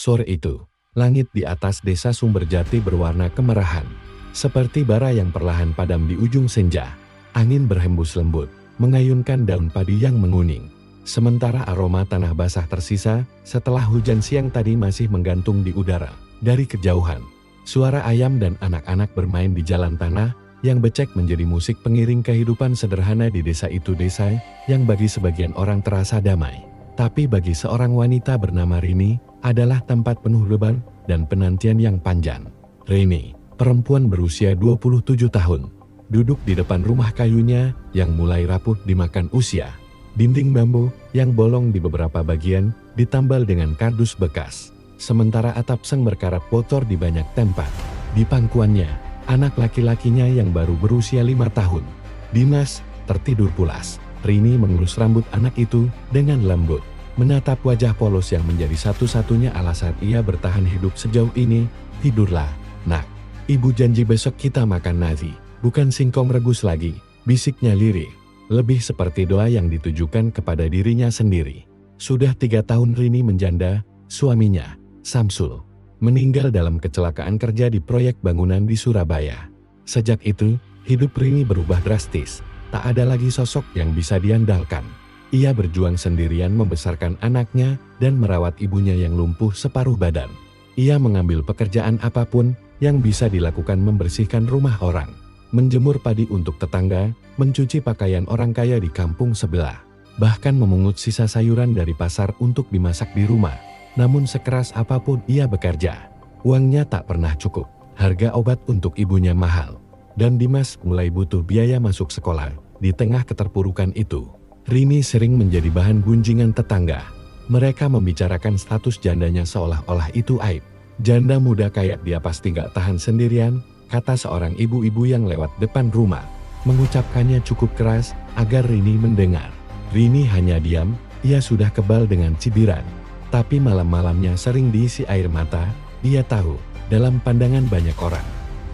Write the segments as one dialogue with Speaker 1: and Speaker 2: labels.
Speaker 1: Sore itu, langit di atas desa Sumberjati berwarna kemerahan, seperti bara yang perlahan padam di ujung senja. Angin berhembus lembut, mengayunkan daun padi yang menguning. Sementara aroma tanah basah tersisa setelah hujan siang tadi masih menggantung di udara. Dari kejauhan, suara ayam dan anak-anak bermain di jalan tanah yang becek menjadi musik pengiring kehidupan sederhana di desa itu. Desa yang bagi sebagian orang terasa damai, tapi bagi seorang wanita bernama Rini adalah tempat penuh beban dan penantian yang panjang. Rini, perempuan berusia 27 tahun, duduk di depan rumah kayunya yang mulai rapuh dimakan usia. Dinding bambu yang bolong di beberapa bagian ditambal dengan kardus bekas. Sementara atap seng berkarat kotor di banyak tempat. Di pangkuannya, anak laki-lakinya yang baru berusia 5 tahun. Dimas tertidur pulas. Rini mengelus rambut anak itu dengan lembut, menatap wajah polos yang menjadi satu-satunya alasan ia bertahan hidup sejauh ini. Tidurlah, nak. Ibu janji besok kita makan nasi, bukan singkong rebus lagi, bisiknya lirik. Lebih seperti doa yang ditujukan kepada dirinya sendiri. Sudah 3 tahun Rini menjanda, suaminya, Samsul, meninggal dalam kecelakaan kerja di proyek bangunan di Surabaya. Sejak itu, hidup Rini berubah drastis. Tak ada lagi sosok yang bisa diandalkan. Ia berjuang sendirian membesarkan anaknya dan merawat ibunya yang lumpuh separuh badan. Ia mengambil pekerjaan apapun yang bisa dilakukan, membersihkan rumah orang, menjemur padi untuk tetangga, mencuci pakaian orang kaya di kampung sebelah, bahkan memungut sisa sayuran dari pasar untuk dimasak di rumah. Namun sekeras apapun ia bekerja, uangnya tak pernah cukup. Harga obat untuk ibunya mahal, dan Dimas mulai butuh biaya masuk sekolah. Di tengah keterpurukan itu, Rini sering menjadi bahan gunjingan tetangga. Mereka membicarakan status jandanya seolah-olah itu aib. Janda muda kayak dia pasti gak tahan sendirian, kata seorang ibu-ibu yang lewat depan rumah. Mengucapkannya cukup keras agar Rini mendengar. Rini hanya diam, ia sudah kebal dengan cibiran. Tapi malam-malamnya sering diisi air mata. Dia tahu, dalam pandangan banyak orang,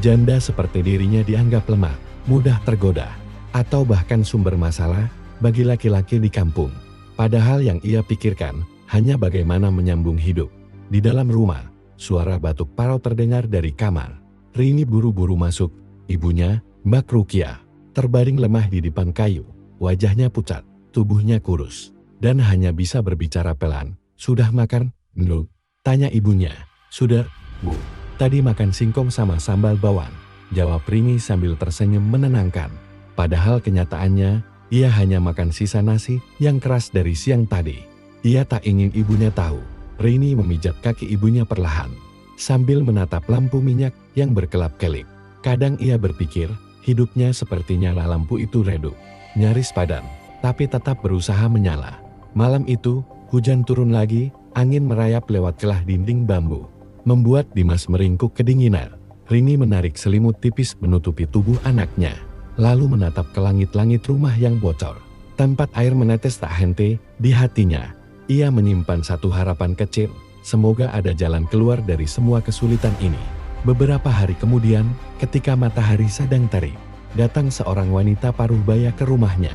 Speaker 1: janda seperti dirinya dianggap lemah, mudah tergoda, atau bahkan sumber masalah bagi laki-laki di kampung. Padahal yang ia pikirkan hanya bagaimana menyambung hidup. Di dalam rumah, suara batuk parau terdengar dari kamar. Rini buru-buru masuk. Ibunya, Mbak Rukia, terbaring lemah di depan kayu. Wajahnya pucat, tubuhnya kurus, dan hanya bisa berbicara pelan. "Sudah makan, Nduk?" tanya ibunya. "Sudah, Bu. Tadi makan singkong sama sambal bawang," jawab Rini sambil tersenyum menenangkan. Padahal kenyataannya, ia hanya makan sisa nasi yang keras dari siang tadi. Ia tak ingin ibunya tahu. Rini memijat kaki ibunya perlahan, sambil menatap lampu minyak yang berkelap-kelip. Kadang ia berpikir, hidupnya seperti nyala lampu itu redup, nyaris padam, tapi tetap berusaha menyala. Malam itu, hujan turun lagi, angin merayap lewat celah dinding bambu, membuat Dimas meringkuk kedinginan. Rini menarik selimut tipis menutupi tubuh anaknya, lalu menatap ke langit-langit rumah yang bocor. Tempat air menetes tak henti di hatinya. Ia menyimpan satu harapan kecil, semoga ada jalan keluar dari semua kesulitan ini. Beberapa hari kemudian, ketika matahari sedang terik, datang seorang wanita paruh baya ke rumahnya.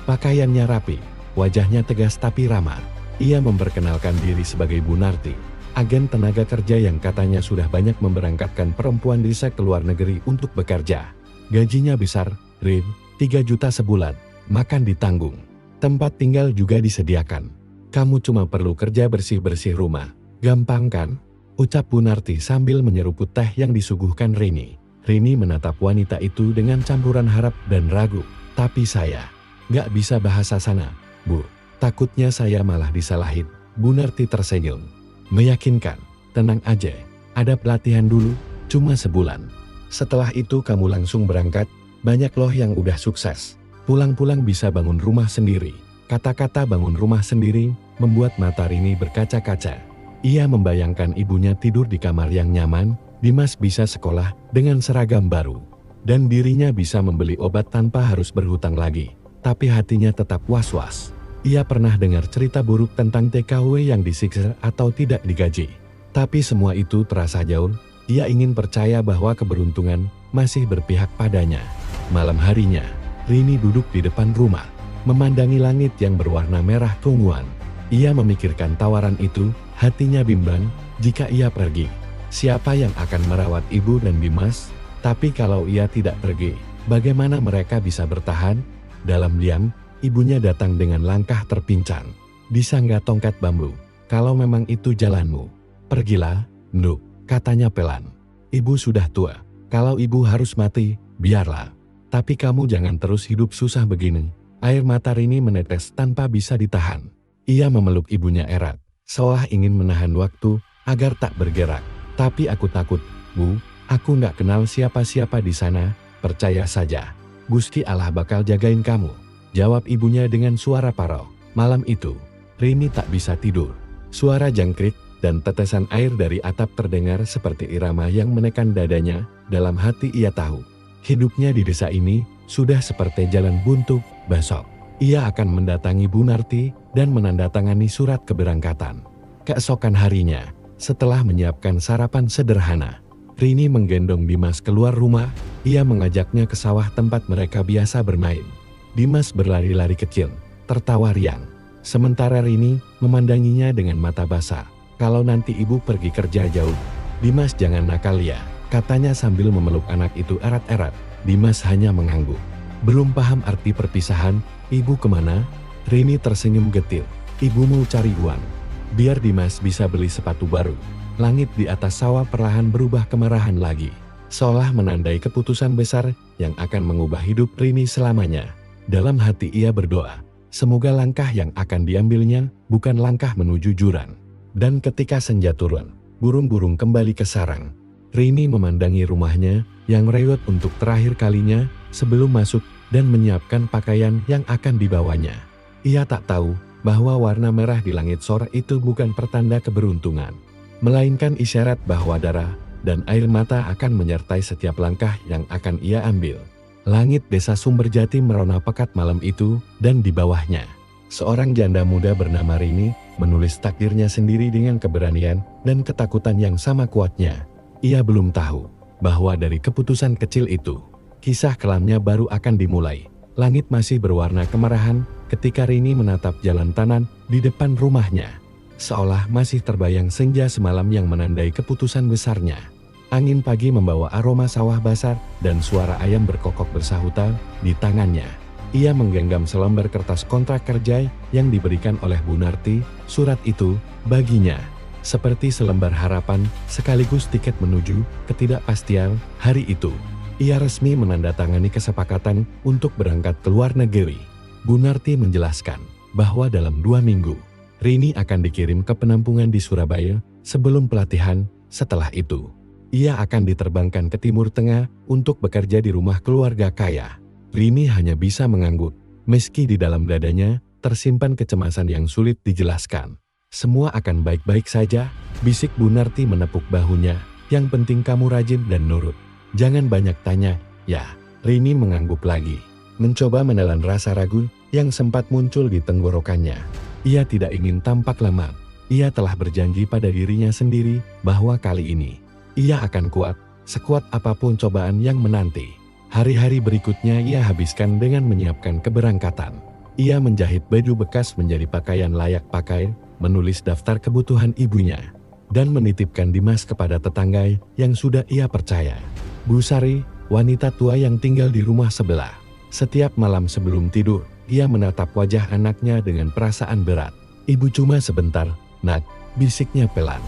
Speaker 1: Pakaiannya rapi, wajahnya tegas tapi ramah. Ia memperkenalkan diri sebagai Bu Narti, agen tenaga kerja yang katanya sudah banyak memberangkatkan perempuan desa ke luar negeri untuk bekerja. Gajinya besar, Rin, 3 juta sebulan, makan ditanggung, tempat tinggal juga disediakan. Kamu cuma perlu kerja bersih-bersih rumah, gampang kan? Ucap Bu Narti sambil menyeruput teh yang disuguhkan Rini. Rini menatap wanita itu dengan campuran harap dan ragu. "Tapi saya gak bisa bahasa sana, Bu. Takutnya saya malah disalahin." Bu Narti tersenyum, meyakinkan. "Tenang aja, ada pelatihan dulu, cuma sebulan. Setelah itu kamu langsung berangkat, banyak loh yang udah sukses. Pulang-pulang bisa bangun rumah sendiri." Kata-kata bangun rumah sendiri membuat mata Rini berkaca-kaca. Ia membayangkan ibunya tidur di kamar yang nyaman, Dimas bisa sekolah dengan seragam baru, dan dirinya bisa membeli obat tanpa harus berhutang lagi. Tapi hatinya tetap was-was. Ia pernah dengar cerita buruk tentang TKW yang disiksa atau tidak digaji. Tapi semua itu terasa jauh. Ia ingin percaya bahwa keberuntungan masih berpihak padanya. Malam harinya, Rini duduk di depan rumah, memandangi langit yang berwarna merah keunguan. Ia memikirkan tawaran itu, hatinya bimbang. Jika ia pergi, siapa yang akan merawat ibu dan Dimas? Tapi kalau ia tidak pergi, bagaimana mereka bisa bertahan? Dalam diam, ibunya datang dengan langkah terpincang. Disangga tongkat bambu. Kalau memang itu jalanmu, pergilah, Nduk, katanya pelan. Ibu sudah tua. Kalau ibu harus mati, biarlah. Tapi kamu jangan terus hidup susah begini. Air mata Rini menetes tanpa bisa ditahan. Ia memeluk ibunya erat, seolah ingin menahan waktu agar tak bergerak. Tapi aku takut, Bu. Aku nggak kenal siapa-siapa di sana. Percaya saja. Gusti Allah bakal jagain kamu, jawab ibunya dengan suara parau. Malam itu, Rini tak bisa tidur. Suara jangkrik dan tetesan air dari atap terdengar seperti irama yang menekan dadanya. Dalam hati ia tahu, hidupnya di desa ini sudah seperti jalan buntu. Besok, ia akan mendatangi Bu Narti dan menandatangani surat keberangkatan. Keesokan harinya, setelah menyiapkan sarapan sederhana, Rini menggendong Dimas keluar rumah. Ia mengajaknya ke sawah tempat mereka biasa bermain. Dimas berlari-lari kecil, tertawa riang. Sementara Rini memandanginya dengan mata basah. Kalau nanti ibu pergi kerja jauh, Dimas jangan nakal ya, katanya sambil memeluk anak itu erat-erat. Dimas hanya mengangguk. Belum paham arti perpisahan. Ibu kemana? Rini tersenyum getir. Ibu mau cari uang, biar Dimas bisa beli sepatu baru. Langit di atas sawah perlahan berubah kemerahan lagi, seolah menandai keputusan besar yang akan mengubah hidup Rini selamanya. Dalam hati ia berdoa, semoga langkah yang akan diambilnya bukan langkah menuju jurang. Dan ketika senja turun, burung-burung kembali ke sarang. Rini memandangi rumahnya yang rewet untuk terakhir kalinya sebelum masuk dan menyiapkan pakaian yang akan dibawanya. Ia tak tahu bahwa warna merah di langit sore itu bukan pertanda keberuntungan, melainkan isyarat bahwa darah dan air mata akan menyertai setiap langkah yang akan ia ambil. Langit desa Sumberjati merona pekat malam itu, dan di bawahnya, seorang janda muda bernama Rini menulis takdirnya sendiri dengan keberanian dan ketakutan yang sama kuatnya. Ia belum tahu bahwa dari keputusan kecil itu, kisah kelamnya baru akan dimulai. Langit masih berwarna kemerahan ketika Rini menatap jalan tanah di depan rumahnya. Seolah masih terbayang senja semalam yang menandai keputusan besarnya. Angin pagi membawa aroma sawah basah dan suara ayam berkokok bersahutan di tangannya. Ia menggenggam selembar kertas kontrak kerja yang diberikan oleh Bu Narti. Surat itu, baginya, seperti selembar harapan sekaligus tiket menuju ketidakpastian. Hari itu, ia resmi menandatangani kesepakatan untuk berangkat ke luar negeri. Bu Narti menjelaskan bahwa dalam 2 minggu, Rini akan dikirim ke penampungan di Surabaya sebelum pelatihan. Setelah itu, ia akan diterbangkan ke Timur Tengah untuk bekerja di rumah keluarga kaya. Rini hanya bisa mengangguk, meski di dalam dadanya tersimpan kecemasan yang sulit dijelaskan. Semua akan baik-baik saja, bisik Bu Narti menepuk bahunya. Yang penting kamu rajin dan nurut. Jangan banyak tanya, ya. Rini mengangguk lagi, mencoba menelan rasa ragu yang sempat muncul di tenggorokannya. Ia tidak ingin tampak lemah. Ia telah berjanji pada dirinya sendiri bahwa kali ini ia akan kuat, sekuat apapun cobaan yang menanti. Hari-hari berikutnya ia habiskan dengan menyiapkan keberangkatan. Ia menjahit baju bekas menjadi pakaian layak pakai, menulis daftar kebutuhan ibunya, dan menitipkan Dimas kepada tetangga yang sudah ia percaya. Bu Sari, wanita tua yang tinggal di rumah sebelah. Setiap malam sebelum tidur, ia menatap wajah anaknya dengan perasaan berat. Ibu cuma sebentar, Nak, bisiknya pelan.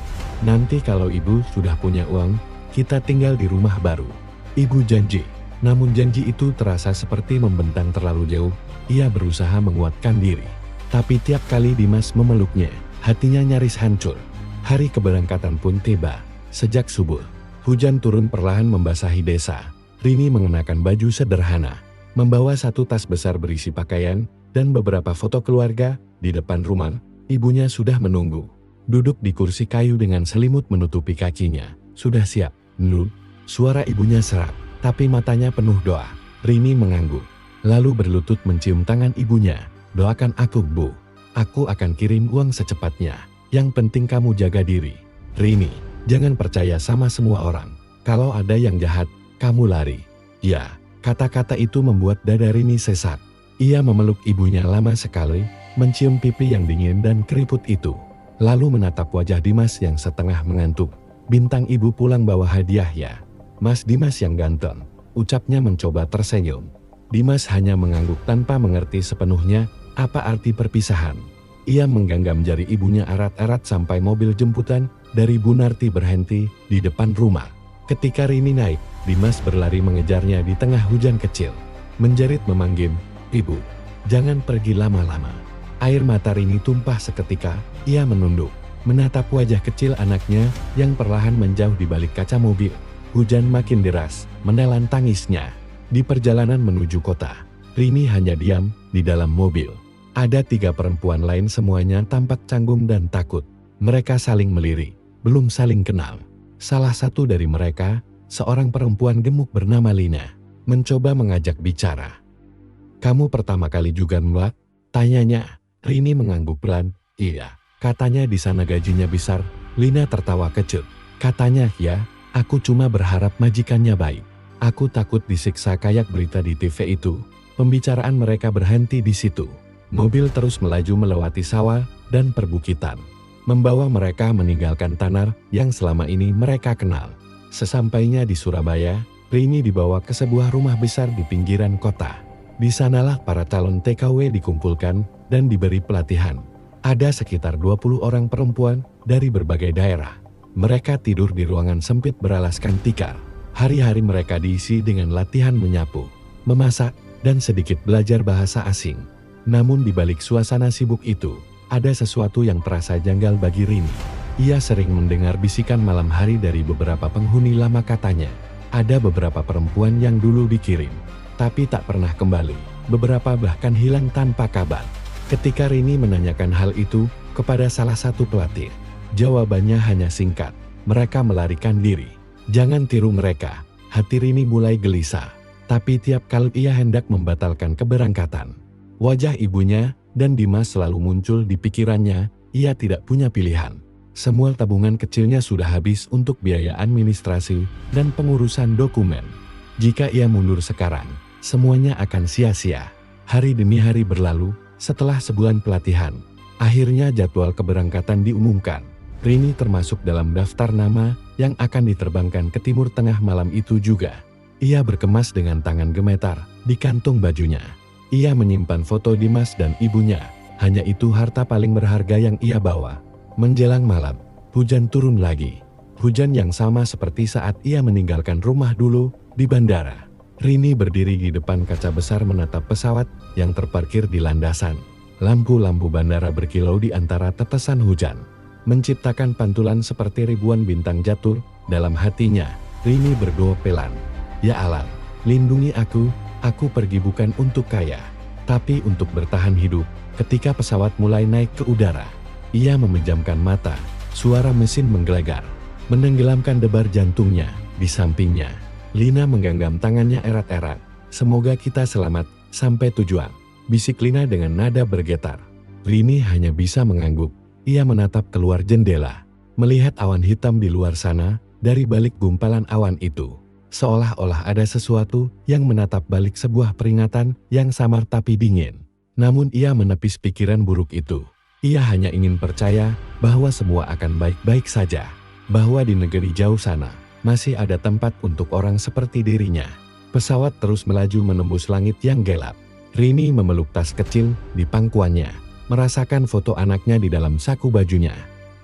Speaker 1: Nanti kalau ibu sudah punya uang, kita tinggal di rumah baru. Ibu janji. Namun janji itu terasa seperti membentang terlalu jauh. Ia berusaha menguatkan diri. Tapi tiap kali Dimas memeluknya, hatinya nyaris hancur. Hari keberangkatan pun tiba. Sejak subuh, hujan turun perlahan membasahi desa. Rini mengenakan baju sederhana, membawa satu tas besar berisi pakaian dan beberapa foto keluarga. Di depan rumah, ibunya sudah menunggu. Duduk di kursi kayu dengan selimut menutupi kakinya. Sudah siap, Nu? Suara ibunya serak, tapi matanya penuh doa. Rini mengangguk, lalu berlutut mencium tangan ibunya. Doakan aku, Bu. Aku akan kirim uang secepatnya. Yang penting kamu jaga diri. Rini, jangan percaya sama semua orang. Kalau ada yang jahat, kamu lari. Ya, kata-kata itu membuat dada Rini sesak. Ia memeluk ibunya lama sekali, mencium pipi yang dingin dan keriput itu. lalu menatap wajah Dimas yang setengah mengantuk. "Bintang ibu pulang bawa hadiah ya, Mas Dimas yang ganteng," ucapnya mencoba tersenyum. Dimas hanya mengangguk tanpa mengerti sepenuhnya apa arti perpisahan. Ia menggenggam jari ibunya erat-erat sampai mobil jemputan dari Bu Narti berhenti di depan rumah. Ketika Rini naik, Dimas berlari mengejarnya di tengah hujan kecil. Menjerit memanggil, "Ibu, jangan pergi lama-lama." Air mata Rini tumpah seketika. Ia menunduk, menatap wajah kecil anaknya yang perlahan menjauh di balik kaca mobil. Hujan makin deras, menelan tangisnya. Di perjalanan menuju kota, Rini hanya diam di dalam mobil. Ada 3 perempuan lain, semuanya tampak canggung dan takut. Mereka saling melirik, belum saling kenal. Salah satu dari mereka, seorang perempuan gemuk bernama Lina, mencoba mengajak bicara. "Kamu pertama kali juga Mbak?" tanyanya. Rini mengangguk pelan. "Iya, katanya di sana gajinya besar." Lina tertawa kecut. Katanya, "Ya, aku cuma berharap majikannya baik. Aku takut disiksa kayak berita di TV itu." Pembicaraan mereka berhenti di situ. Mobil terus melaju melewati sawah dan perbukitan, membawa mereka meninggalkan Tanar yang selama ini mereka kenal. Sesampainya di Surabaya, Rini dibawa ke sebuah rumah besar di pinggiran kota. Di sanalah para calon TKW dikumpulkan dan diberi pelatihan. Ada sekitar 20 orang perempuan dari berbagai daerah. Mereka tidur di ruangan sempit beralaskan tikar. Hari-hari mereka diisi dengan latihan menyapu, memasak, dan sedikit belajar bahasa asing. Namun di balik suasana sibuk itu, ada sesuatu yang terasa janggal bagi Rini. Ia sering mendengar bisikan malam hari dari beberapa penghuni lama. Katanya, ada beberapa perempuan yang dulu dikirim, tapi tak pernah kembali. Beberapa bahkan hilang tanpa kabar. Ketika Rini menanyakan hal itu kepada salah satu pelatih, jawabannya hanya singkat, "Mereka melarikan diri." Jangan tiru mereka. Hati Rini mulai gelisah. Tapi tiap kali ia hendak membatalkan keberangkatan, wajah ibunya dan Dimas selalu muncul di pikirannya. Ia tidak punya pilihan. Semua tabungan kecilnya sudah habis untuk biaya administrasi dan pengurusan dokumen. Jika ia mundur sekarang, semuanya akan sia-sia. Hari demi hari berlalu. Setelah sebulan pelatihan, akhirnya jadwal keberangkatan diumumkan. Rini termasuk dalam daftar nama yang akan diterbangkan ke Timur Tengah malam itu juga. Ia berkemas dengan tangan gemetar di kantung bajunya. Ia menyimpan foto Dimas dan ibunya. Hanya itu harta paling berharga yang ia bawa. Menjelang malam, hujan turun lagi. Hujan yang sama seperti saat ia meninggalkan rumah dulu di bandara. Rini berdiri di depan kaca besar menatap pesawat yang terparkir di landasan. Lampu-lampu bandara berkilau di antara tetesan hujan, menciptakan pantulan seperti ribuan bintang jatuh dalam hatinya. Rini berdoa pelan, "Ya Allah, lindungi aku pergi bukan untuk kaya, tapi untuk bertahan hidup." Ketika pesawat mulai naik ke udara, ia memejamkan mata. Suara mesin menggelegar, menenggelamkan debar jantungnya. Di sampingnya, Lina menggenggam tangannya erat-erat. "Semoga kita selamat sampai tujuan," bisik Lina dengan nada bergetar. Rini hanya bisa mengangguk. Ia menatap keluar jendela, melihat awan hitam di luar sana. Dari balik gumpalan awan itu, seolah-olah ada sesuatu yang menatap balik sebuah peringatan yang samar tapi dingin. Namun ia menepis pikiran buruk itu. Ia hanya ingin percaya bahwa semua akan baik-baik saja. Bahwa di negeri jauh sana, masih ada tempat untuk orang seperti dirinya. Pesawat terus melaju menembus langit yang gelap. Rini memeluk tas kecil di pangkuannya, merasakan foto anaknya di dalam saku bajunya.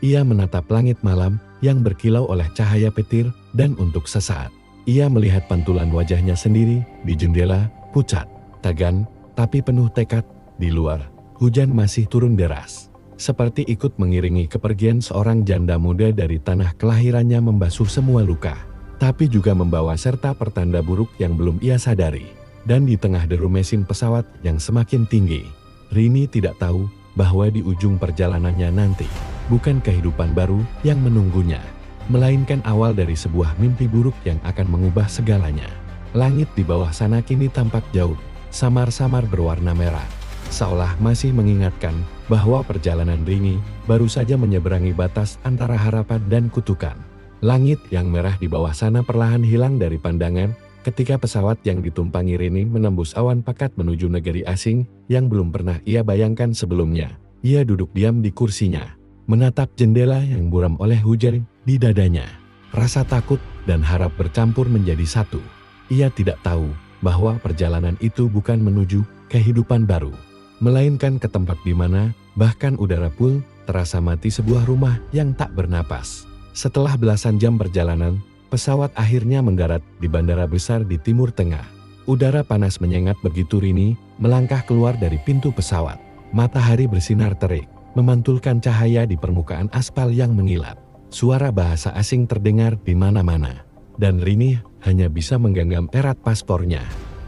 Speaker 1: Ia menatap langit malam yang berkilau oleh cahaya petir, dan untuk sesaat, ia melihat pantulan wajahnya sendiri di jendela, pucat, tegan, tapi penuh tekad. Di luar, hujan masih turun deras, seperti ikut mengiringi kepergian seorang janda muda dari tanah kelahirannya, membasuh semua luka, tapi juga membawa serta pertanda buruk yang belum ia sadari. Dan di tengah deru mesin pesawat yang semakin tinggi, Rini tidak tahu bahwa di ujung perjalanannya nanti, bukan kehidupan baru yang menunggunya, melainkan awal dari sebuah mimpi buruk yang akan mengubah segalanya. Langit di bawah sana kini tampak jauh, samar-samar berwarna merah, seolah masih mengingatkan bahwa perjalanan Rini baru saja menyeberangi batas antara harapan dan kutukan. Langit yang merah di bawah sana perlahan hilang dari pandangan ketika pesawat yang ditumpangi Rini menembus awan pekat menuju negeri asing yang belum pernah ia bayangkan sebelumnya. Ia duduk diam di kursinya, menatap jendela yang buram oleh hujan di dadanya. Rasa takut dan harap bercampur menjadi satu. Ia tidak tahu bahwa perjalanan itu bukan menuju kehidupan baru, melainkan ke tempat di mana bahkan udara pun terasa mati, sebuah rumah yang tak bernapas. Setelah belasan jam perjalanan, pesawat akhirnya mendarat di bandara besar di Timur Tengah. Udara panas menyengat begitu Rini melangkah keluar dari pintu pesawat. Matahari bersinar terik, memantulkan cahaya di permukaan aspal yang mengilap. Suara bahasa asing terdengar di mana-mana, dan Rini hanya bisa menggenggam erat paspornya.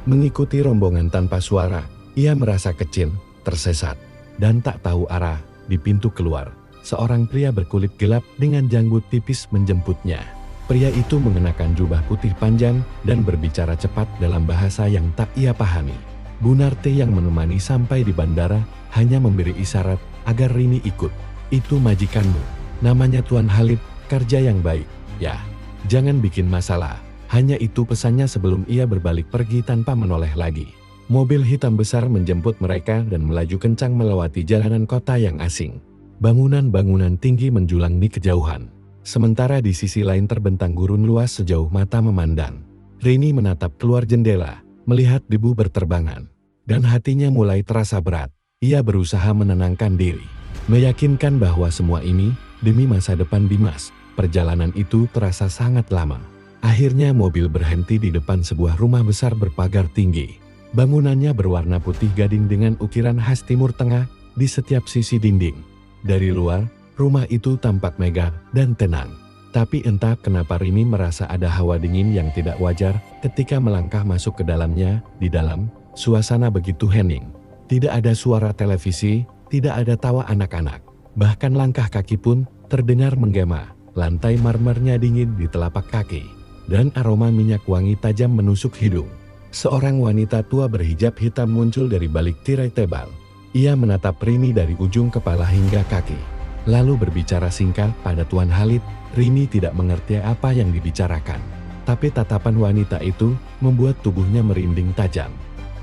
Speaker 1: Mengikuti rombongan tanpa suara, ia merasa kecil, tersesat, dan tak tahu arah. Di pintu keluar, seorang pria berkulit gelap dengan janggut tipis menjemputnya. Pria itu mengenakan jubah putih panjang dan berbicara cepat dalam bahasa yang tak ia pahami. Gunarte yang menemani sampai di bandara hanya memberi isyarat agar Rini ikut. Itu majikanmu, namanya Tuan Halid, kerja yang baik, ya. Jangan bikin masalah. Hanya itu pesannya sebelum ia berbalik pergi tanpa menoleh lagi. Mobil hitam besar menjemput mereka dan melaju kencang melewati jalanan kota yang asing. Bangunan-bangunan tinggi menjulang di kejauhan. Sementara di sisi lain terbentang gurun luas sejauh mata memandang. Rini menatap keluar jendela, melihat debu berterbangan. Dan hatinya mulai terasa berat. Ia berusaha menenangkan diri, meyakinkan bahwa semua ini demi masa depan Dimas. Perjalanan itu terasa sangat lama. Akhirnya mobil berhenti di depan sebuah rumah besar berpagar tinggi. Bangunannya berwarna putih gading dengan ukiran khas Timur Tengah di setiap sisi dinding. Dari luar, rumah itu tampak megah dan tenang. Tapi entah kenapa Rini merasa ada hawa dingin yang tidak wajar ketika melangkah masuk ke dalamnya. Di dalam, suasana begitu hening. Tidak ada suara televisi, tidak ada tawa anak-anak. Bahkan langkah kaki pun terdengar menggema. Lantai marmernya dingin di telapak kaki, dan aroma minyak wangi tajam menusuk hidung. Seorang wanita tua berhijab hitam muncul dari balik tirai tebal. Ia menatap Rini dari ujung kepala hingga kaki, lalu berbicara singkat pada Tuan Halid. Rini tidak mengerti apa yang dibicarakan, tapi tatapan wanita itu membuat tubuhnya merinding tajam,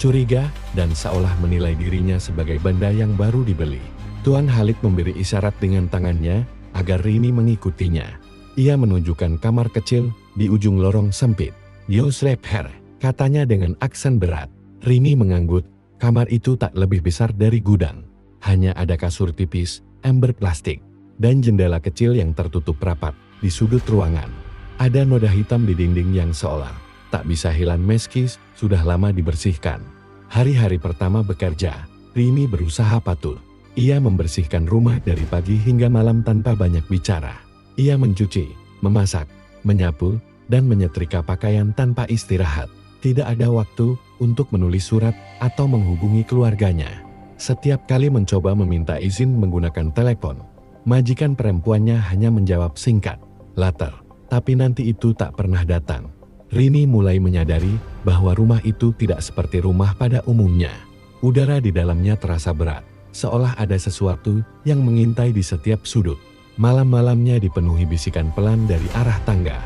Speaker 1: curiga, dan seolah menilai dirinya sebagai benda yang baru dibeli. Tuan Halid memberi isyarat dengan tangannya agar Rini mengikutinya. Ia menunjukkan kamar kecil di ujung lorong sempit. "You sleep here," katanya dengan aksen berat. Rini mengangguk. Kamar itu tak lebih besar dari gudang. Hanya ada kasur tipis, ember plastik, dan jendela kecil yang tertutup rapat di sudut ruangan. Ada noda hitam di dinding yang seolah tak bisa hilang meski sudah lama dibersihkan. Hari-hari pertama bekerja, Rini berusaha patuh. Ia membersihkan rumah dari pagi hingga malam tanpa banyak bicara. Ia mencuci, memasak, menyapu, dan menyetrika pakaian tanpa istirahat. Tidak ada waktu untuk menulis surat atau menghubungi keluarganya. Setiap kali mencoba meminta izin menggunakan telepon, majikan perempuannya hanya menjawab singkat, "Later," tapi nanti itu tak pernah datang. Rini mulai menyadari bahwa rumah itu tidak seperti rumah pada umumnya. Udara di dalamnya terasa berat, seolah ada sesuatu yang mengintai di setiap sudut. Malam-malamnya dipenuhi bisikan pelan dari arah tangga,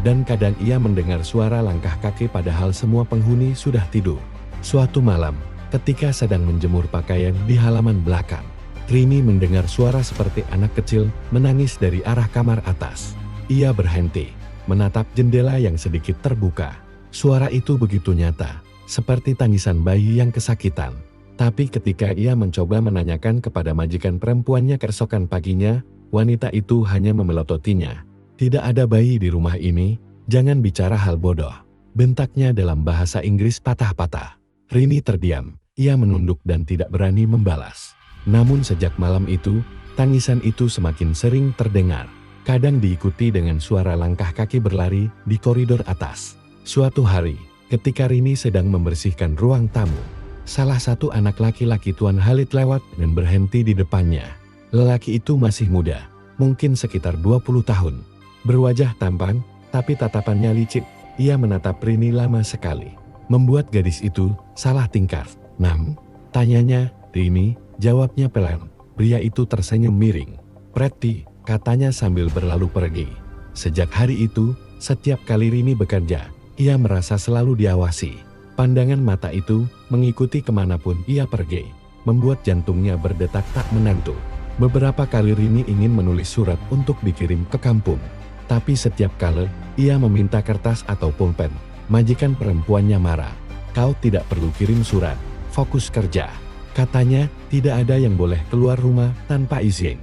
Speaker 1: dan kadang ia mendengar suara langkah kaki padahal semua penghuni sudah tidur. Suatu malam, ketika sedang menjemur pakaian di halaman belakang, Rini mendengar suara seperti anak kecil menangis dari arah kamar atas. Ia berhenti, menatap jendela yang sedikit terbuka. Suara itu begitu nyata, seperti tangisan bayi yang kesakitan. Tapi ketika ia mencoba menanyakan kepada majikan perempuannya keesokan paginya, wanita itu hanya memelototinya. "Tidak ada bayi di rumah ini, jangan bicara hal bodoh," bentaknya dalam bahasa Inggris patah-patah. Rini terdiam, ia menunduk dan tidak berani membalas. Namun sejak malam itu, tangisan itu semakin sering terdengar. Kadang diikuti dengan suara langkah kaki berlari di koridor atas. Suatu hari, ketika Rini sedang membersihkan ruang tamu, salah satu anak laki-laki Tuan Halid lewat dan berhenti di depannya. Lelaki itu masih muda, mungkin sekitar 20 tahun. Berwajah tampan, tapi tatapannya licik. Ia menatap Rini lama sekali, membuat gadis itu salah tingkah. "Nam?" tanyanya. "Rini," jawabnya pelan. Pria itu tersenyum miring. "Pretty," katanya sambil berlalu pergi. Sejak hari itu, setiap kali Rini bekerja, ia merasa selalu diawasi. Pandangan mata itu mengikuti kemanapun ia pergi, membuat jantungnya berdetak tak menentu. Beberapa kali Rini ingin menulis surat untuk dikirim ke kampung. Tapi setiap kali ia meminta kertas atau pulpen, majikan perempuannya marah. "Kau tidak perlu kirim surat, fokus kerja." Katanya, tidak ada yang boleh keluar rumah tanpa izin.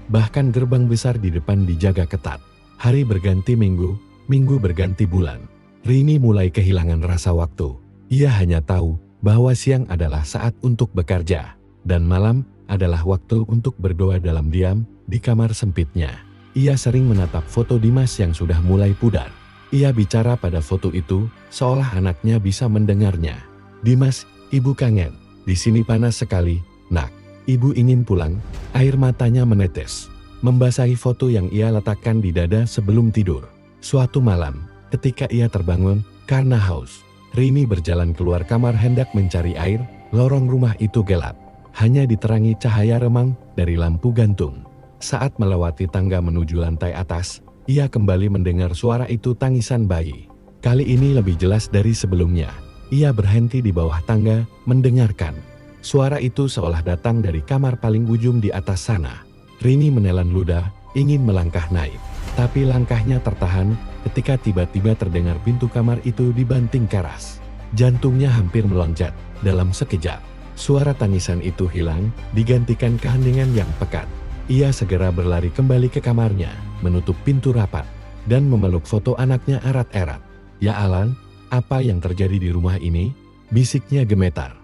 Speaker 1: Bahkan gerbang besar di depan dijaga ketat. Hari berganti minggu, minggu berganti bulan. Rini mulai kehilangan rasa waktu. Ia hanya tahu bahwa siang adalah saat untuk bekerja, dan malam adalah waktu untuk berdoa dalam diam di kamar sempitnya. Ia sering menatap foto Dimas yang sudah mulai pudar. Ia bicara pada foto itu, seolah anaknya bisa mendengarnya. "Dimas, ibu kangen. Di sini panas sekali, nak. Ibu ingin pulang." Air matanya menetes, membasahi foto yang ia letakkan di dada sebelum tidur. Suatu malam, ketika ia terbangun karena haus, Rini berjalan keluar kamar hendak mencari air. Lorong rumah itu gelap, hanya diterangi cahaya remang dari lampu gantung. Saat melewati tangga menuju lantai atas, ia kembali mendengar suara itu, tangisan bayi. Kali ini lebih jelas dari sebelumnya. Ia berhenti di bawah tangga, mendengarkan. Suara itu seolah datang dari kamar paling ujung di atas sana. Rini menelan ludah, ingin melangkah naik. Tapi langkahnya tertahan ketika tiba-tiba terdengar pintu kamar itu dibanting keras. Jantungnya hampir meloncat dalam sekejap. Suara tangisan itu hilang, digantikan keheningan yang pekat. Ia segera berlari kembali ke kamarnya, menutup pintu rapat, dan memeluk foto anaknya erat-erat. "Ya Alan, apa yang terjadi di rumah ini?" bisiknya gemetar.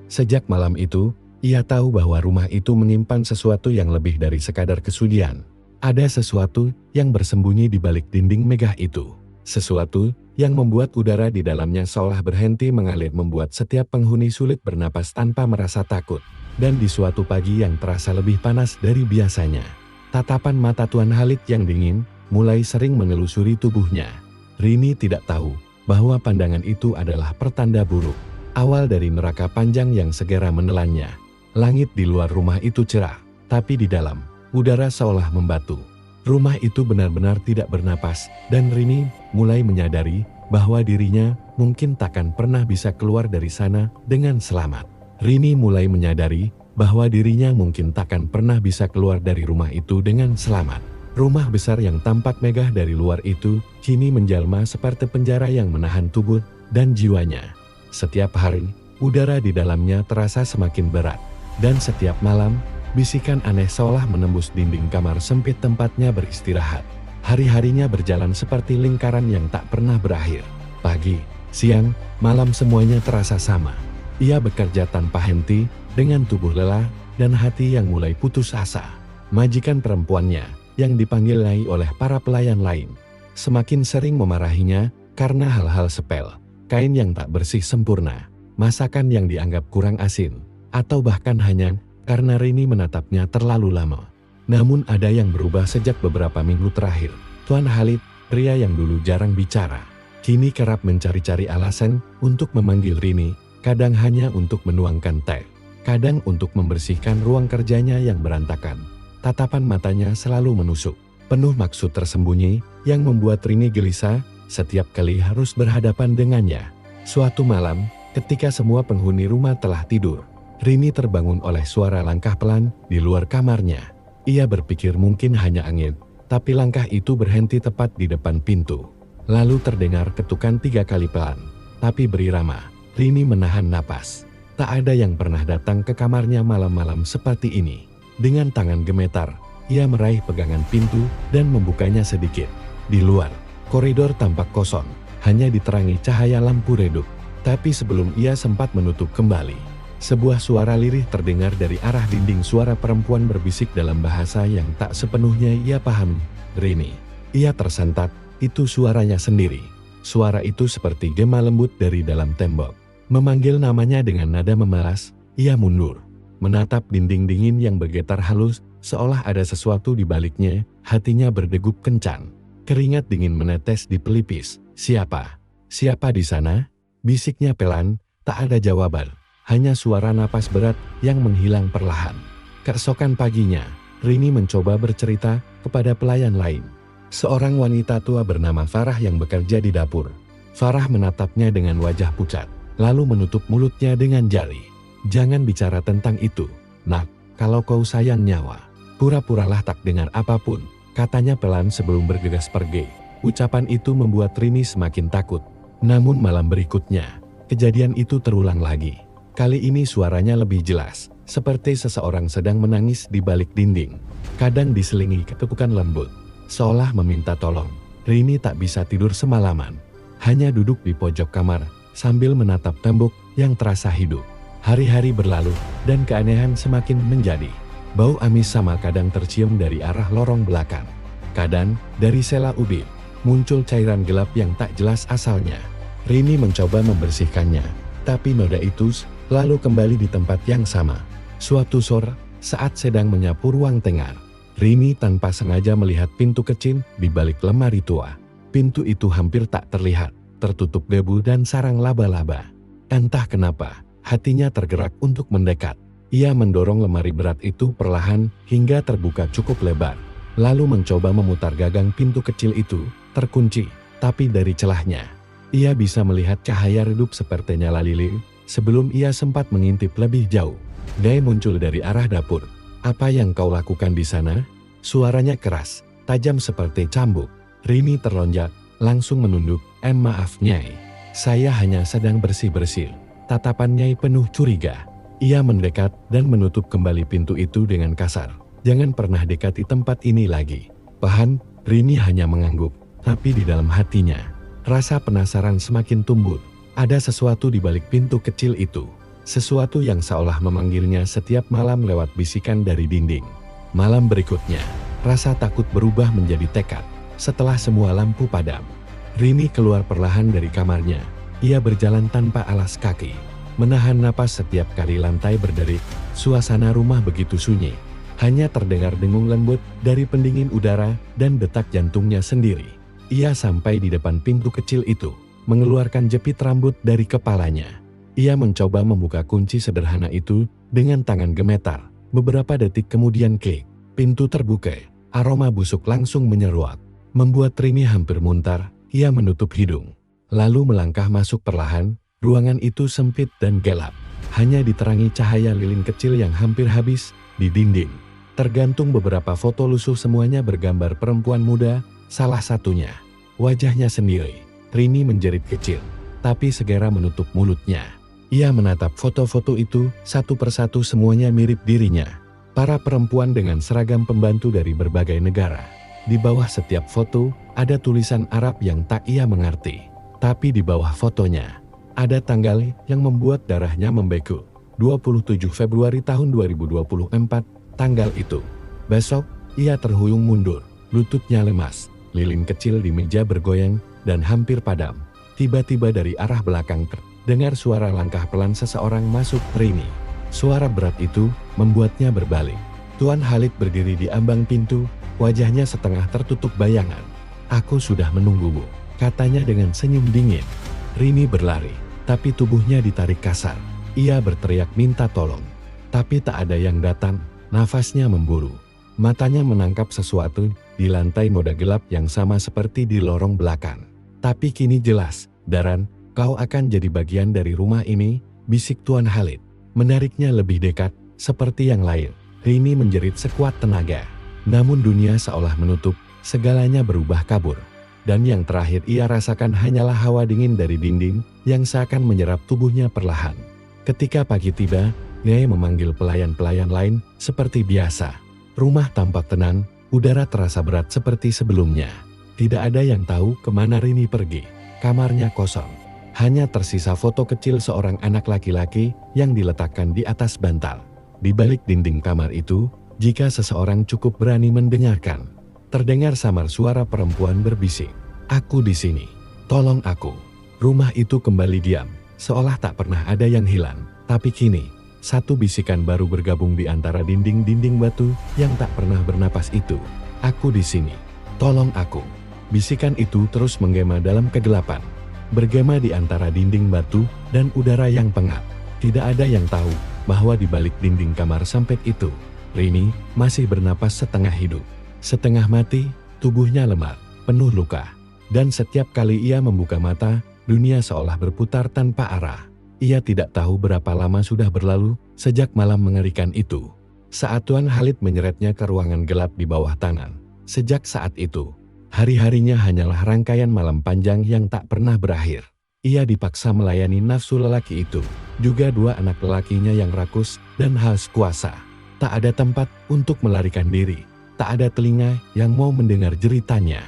Speaker 1: Sejak malam itu, ia tahu bahwa rumah itu menyimpan sesuatu yang lebih dari sekadar kesudian. Ada sesuatu yang bersembunyi di balik dinding megah itu. Sesuatu yang membuat udara di dalamnya seolah berhenti mengalir, membuat setiap penghuni sulit bernapas tanpa merasa takut. Dan di suatu pagi yang terasa lebih panas dari biasanya, tatapan mata Tuan Khalid yang dingin mulai sering menelusuri tubuhnya. Rini tidak tahu bahwa pandangan itu adalah pertanda buruk, awal dari neraka panjang yang segera menelannya. Langit di luar rumah itu cerah, tapi di dalam, udara seolah membatu. Rumah itu benar-benar tidak bernapas, dan Rini mulai menyadari bahwa dirinya mungkin takkan pernah bisa keluar dari sana dengan selamat. Rini mulai menyadari bahwa dirinya mungkin takkan pernah bisa keluar dari rumah itu dengan selamat. Rumah besar yang tampak megah dari luar itu kini menjelma seperti penjara yang menahan tubuh dan jiwanya. Setiap hari, udara di dalamnya terasa semakin berat, dan setiap malam, bisikan aneh seolah menembus dinding kamar sempit tempatnya beristirahat. Hari-harinya berjalan seperti lingkaran yang tak pernah berakhir. Pagi, siang, malam semuanya terasa sama. Ia bekerja tanpa henti, dengan tubuh lelah dan hati yang mulai putus asa. Majikan perempuannya, yang dipanggil Lai oleh para pelayan lain, semakin sering memarahinya karena hal-hal sepele, kain yang tak bersih sempurna, masakan yang dianggap kurang asin, atau bahkan hanya karena Rini menatapnya terlalu lama. Namun ada yang berubah sejak beberapa minggu terakhir. Tuan Khalid, pria yang dulu jarang bicara, kini kerap mencari-cari alasan untuk memanggil Rini. Kadang hanya untuk menuangkan teh, kadang untuk membersihkan ruang kerjanya yang berantakan. Tatapan matanya selalu menusuk, penuh maksud tersembunyi yang membuat Rini gelisah setiap kali harus berhadapan dengannya. Suatu malam, ketika semua penghuni rumah telah tidur, Rini terbangun oleh suara langkah pelan di luar kamarnya. Ia berpikir mungkin hanya angin, tapi langkah itu berhenti tepat di depan pintu. Lalu terdengar ketukan 3 kali pelan, tapi berirama. Rini menahan napas. Tak ada yang pernah datang ke kamarnya malam-malam seperti ini. Dengan tangan gemetar, ia meraih pegangan pintu dan membukanya sedikit. Di luar, koridor tampak kosong, hanya diterangi cahaya lampu redup. Tapi sebelum ia sempat menutup kembali, sebuah suara lirih terdengar dari arah dinding. Suara perempuan berbisik dalam bahasa yang tak sepenuhnya ia pahami. "Rini." Ia tersentak, itu suaranya sendiri. Suara itu seperti gema lembut dari dalam tembok. Memanggil namanya dengan nada memalas, ia mundur, menatap dinding dingin yang bergetar halus, seolah ada sesuatu di baliknya. Hatinya berdegup kencang. Keringat dingin menetes di pelipis. "Siapa? Siapa di sana?" bisiknya pelan. Tak ada jawaban, hanya suara napas berat yang menghilang perlahan. Keesokan paginya, Rini mencoba bercerita kepada pelayan lain. Seorang wanita tua bernama Farah yang bekerja di dapur. Farah menatapnya dengan wajah pucat, lalu menutup mulutnya dengan jari. "Jangan bicara tentang itu, nak, kalau kau sayang nyawa." Pura-puralah tak dengar apapun, katanya pelan sebelum bergegas pergi. Ucapan itu membuat Rini semakin takut. Namun malam berikutnya, kejadian itu terulang lagi. Kali ini suaranya lebih jelas, seperti seseorang sedang menangis di balik dinding. Kadang diselingi ketukan lembut, seolah meminta tolong. Rini tak bisa tidur semalaman. Hanya duduk di pojok kamar, sambil menatap tembok yang terasa hidup. Hari-hari berlalu, dan keanehan semakin menjadi. Bau amis sama kadang tercium dari arah lorong belakang. Kadang, dari sela ubin, muncul cairan gelap yang tak jelas asalnya. Rini mencoba membersihkannya, tapi noda itu lalu kembali di tempat yang sama. Suatu sore, saat sedang menyapu ruang tengah, Rini tanpa sengaja melihat pintu kecil di balik lemari tua. Pintu itu hampir tak terlihat, tertutup debu dan sarang laba-laba. Entah kenapa, hatinya tergerak untuk mendekat. Ia mendorong lemari berat itu perlahan hingga terbuka cukup lebar. Lalu mencoba memutar gagang pintu kecil itu, terkunci. Tapi dari celahnya, ia bisa melihat cahaya redup seperti nyala lilin. Sebelum ia sempat mengintip lebih jauh, Gai muncul dari arah dapur. "Apa yang kau lakukan di sana?" Suaranya keras, tajam seperti cambuk. Rini terlonjak, langsung menunduk. Maaf Nyai, saya hanya sedang bersih-bersih." Tatapan Nyai penuh curiga. Ia mendekat dan menutup kembali pintu itu dengan kasar. "Jangan pernah dekati tempat ini lagi." "Paham." Rini hanya mengangguk, tapi di dalam hatinya, rasa penasaran semakin tumbuh. Ada sesuatu di balik pintu kecil itu. Sesuatu yang seolah memanggilnya setiap malam lewat bisikan dari dinding. Malam berikutnya, rasa takut berubah menjadi tekad. Setelah semua lampu padam, Rini keluar perlahan dari kamarnya. Ia berjalan tanpa alas kaki, menahan napas setiap kali lantai berderik. Suasana rumah begitu sunyi. Hanya terdengar dengung lembut dari pendingin udara dan detak jantungnya sendiri. Ia sampai di depan pintu kecil itu, mengeluarkan jepit rambut dari kepalanya. Ia mencoba membuka kunci sederhana itu dengan tangan gemetar. Beberapa detik kemudian klik, pintu terbuka. Aroma busuk langsung menyeruak, membuat Rini hampir muntah. Ia menutup hidung, lalu melangkah masuk perlahan. Ruangan itu sempit dan gelap, hanya diterangi cahaya lilin kecil yang hampir habis di dinding. Tergantung beberapa foto lusuh, semuanya bergambar perempuan muda, salah satunya wajahnya sendiri. Rini menjerit kecil, tapi segera menutup mulutnya. Ia menatap foto-foto itu, satu persatu semuanya mirip dirinya. Para perempuan dengan seragam pembantu dari berbagai negara. Di bawah setiap foto, ada tulisan Arab yang tak ia mengerti. Tapi di bawah fotonya, ada tanggal yang membuat darahnya membeku. 27 Februari tahun 2024, tanggal itu. Besok, ia terhuyung mundur, lututnya lemas. Lilin kecil di meja bergoyang dan hampir padam. Tiba-tiba dari arah belakang terdengar suara langkah pelan seseorang masuk Rini. Suara berat itu membuatnya berbalik. Tuan Khalid berdiri di ambang pintu, wajahnya setengah tertutup bayangan. "Aku sudah menunggumu," katanya dengan senyum dingin. Rini berlari, tapi tubuhnya ditarik kasar. Ia berteriak minta tolong, tapi tak ada yang datang. Nafasnya memburu. Matanya menangkap sesuatu di lantai noda gelap yang sama seperti di lorong belakang. "Tapi kini jelas, Daran, kau akan jadi bagian dari rumah ini," bisik Tuan Khalid. Menariknya lebih dekat, seperti yang lain. Rini menjerit sekuat tenaga. Namun dunia seolah menutup, segalanya berubah kabur. Dan yang terakhir ia rasakan hanyalah hawa dingin dari dinding yang seakan menyerap tubuhnya perlahan. Ketika pagi tiba, Gai memanggil pelayan-pelayan lain seperti biasa. Rumah tampak tenang, udara terasa berat seperti sebelumnya. Tidak ada yang tahu kemana Rini pergi. Kamarnya kosong. Hanya tersisa foto kecil seorang anak laki-laki yang diletakkan di atas bantal. Di balik dinding kamar itu, jika seseorang cukup berani mendengarkan, terdengar samar suara perempuan berbisik. "Aku di sini. Tolong aku." Rumah itu kembali diam, seolah tak pernah ada yang hilang. Tapi kini, satu bisikan baru bergabung di antara dinding-dinding batu yang tak pernah bernapas itu. "Aku di sini. Tolong aku." Bisikan itu terus menggema dalam kegelapan, bergema di antara dinding batu dan udara yang pengap. Tidak ada yang tahu bahwa di balik dinding kamar sempit itu, Rini masih bernapas setengah hidup, setengah mati. Tubuhnya lemah, penuh luka. Dan setiap kali ia membuka mata, dunia seolah berputar tanpa arah. Ia tidak tahu berapa lama sudah berlalu sejak malam mengerikan itu. saat Tuan Khalid menyeretnya ke ruangan gelap di bawah tanah. Sejak saat itu, hari-harinya hanyalah rangkaian malam panjang yang tak pernah berakhir. Ia dipaksa melayani nafsu lelaki itu, juga dua anak lelakinya yang rakus dan haus kuasa. Tak ada tempat untuk melarikan diri, tak ada telinga yang mau mendengar jeritanya.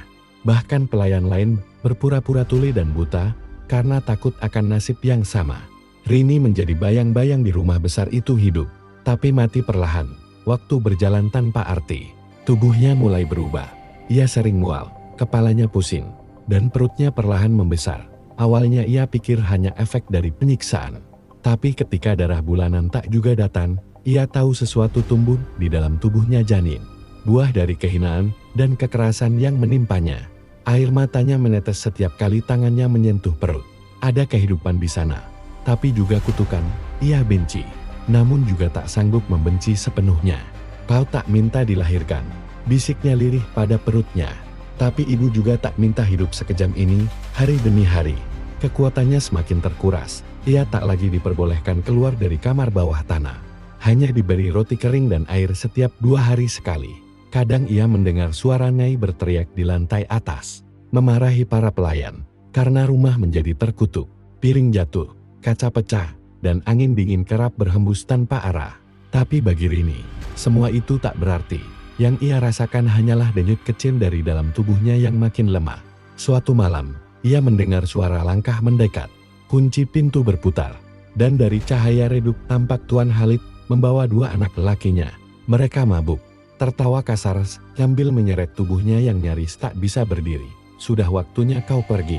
Speaker 1: Bahkan pelayan lain berpura-pura tuli dan buta karena takut akan nasib yang sama. Rini menjadi bayang-bayang di rumah besar itu hidup, tapi mati perlahan. Waktu berjalan tanpa arti. Tubuhnya mulai berubah. Ia sering mual, kepalanya pusing, dan perutnya perlahan membesar. Awalnya ia pikir hanya efek dari penyiksaan. Tapi ketika darah bulanan tak juga datang, ia tahu sesuatu tumbuh di dalam tubuhnya janin. Buah dari kehinaan dan kekerasan yang menimpanya. Air matanya menetes setiap kali tangannya menyentuh perut. Ada kehidupan di sana, tapi juga kutukan. Ia benci, namun juga tak sanggup membenci sepenuhnya. Kau tak minta dilahirkan, bisiknya lirih pada perutnya. Tapi ibu juga tak minta hidup sekejam ini, hari demi hari. Kekuatannya semakin terkuras. Ia tak lagi diperbolehkan keluar dari kamar bawah tanah. Hanya diberi roti kering dan air setiap 2 hari sekali. Kadang ia mendengar suara Nyai berteriak di lantai atas, memarahi para pelayan, karena rumah menjadi terkutuk. Piring jatuh, kaca pecah, dan angin dingin kerap berhembus tanpa arah. Tapi bagi Rini, semua itu tak berarti. Yang ia rasakan hanyalah denyut kecil dari dalam tubuhnya yang makin lemah. Suatu malam, ia mendengar suara langkah mendekat. Kunci pintu berputar, dan dari cahaya redup tampak Tuan Khalid membawa 2 anak lelakinya. Mereka mabuk, tertawa kasar sambil menyeret tubuhnya yang nyaris tak bisa berdiri. Sudah waktunya kau pergi,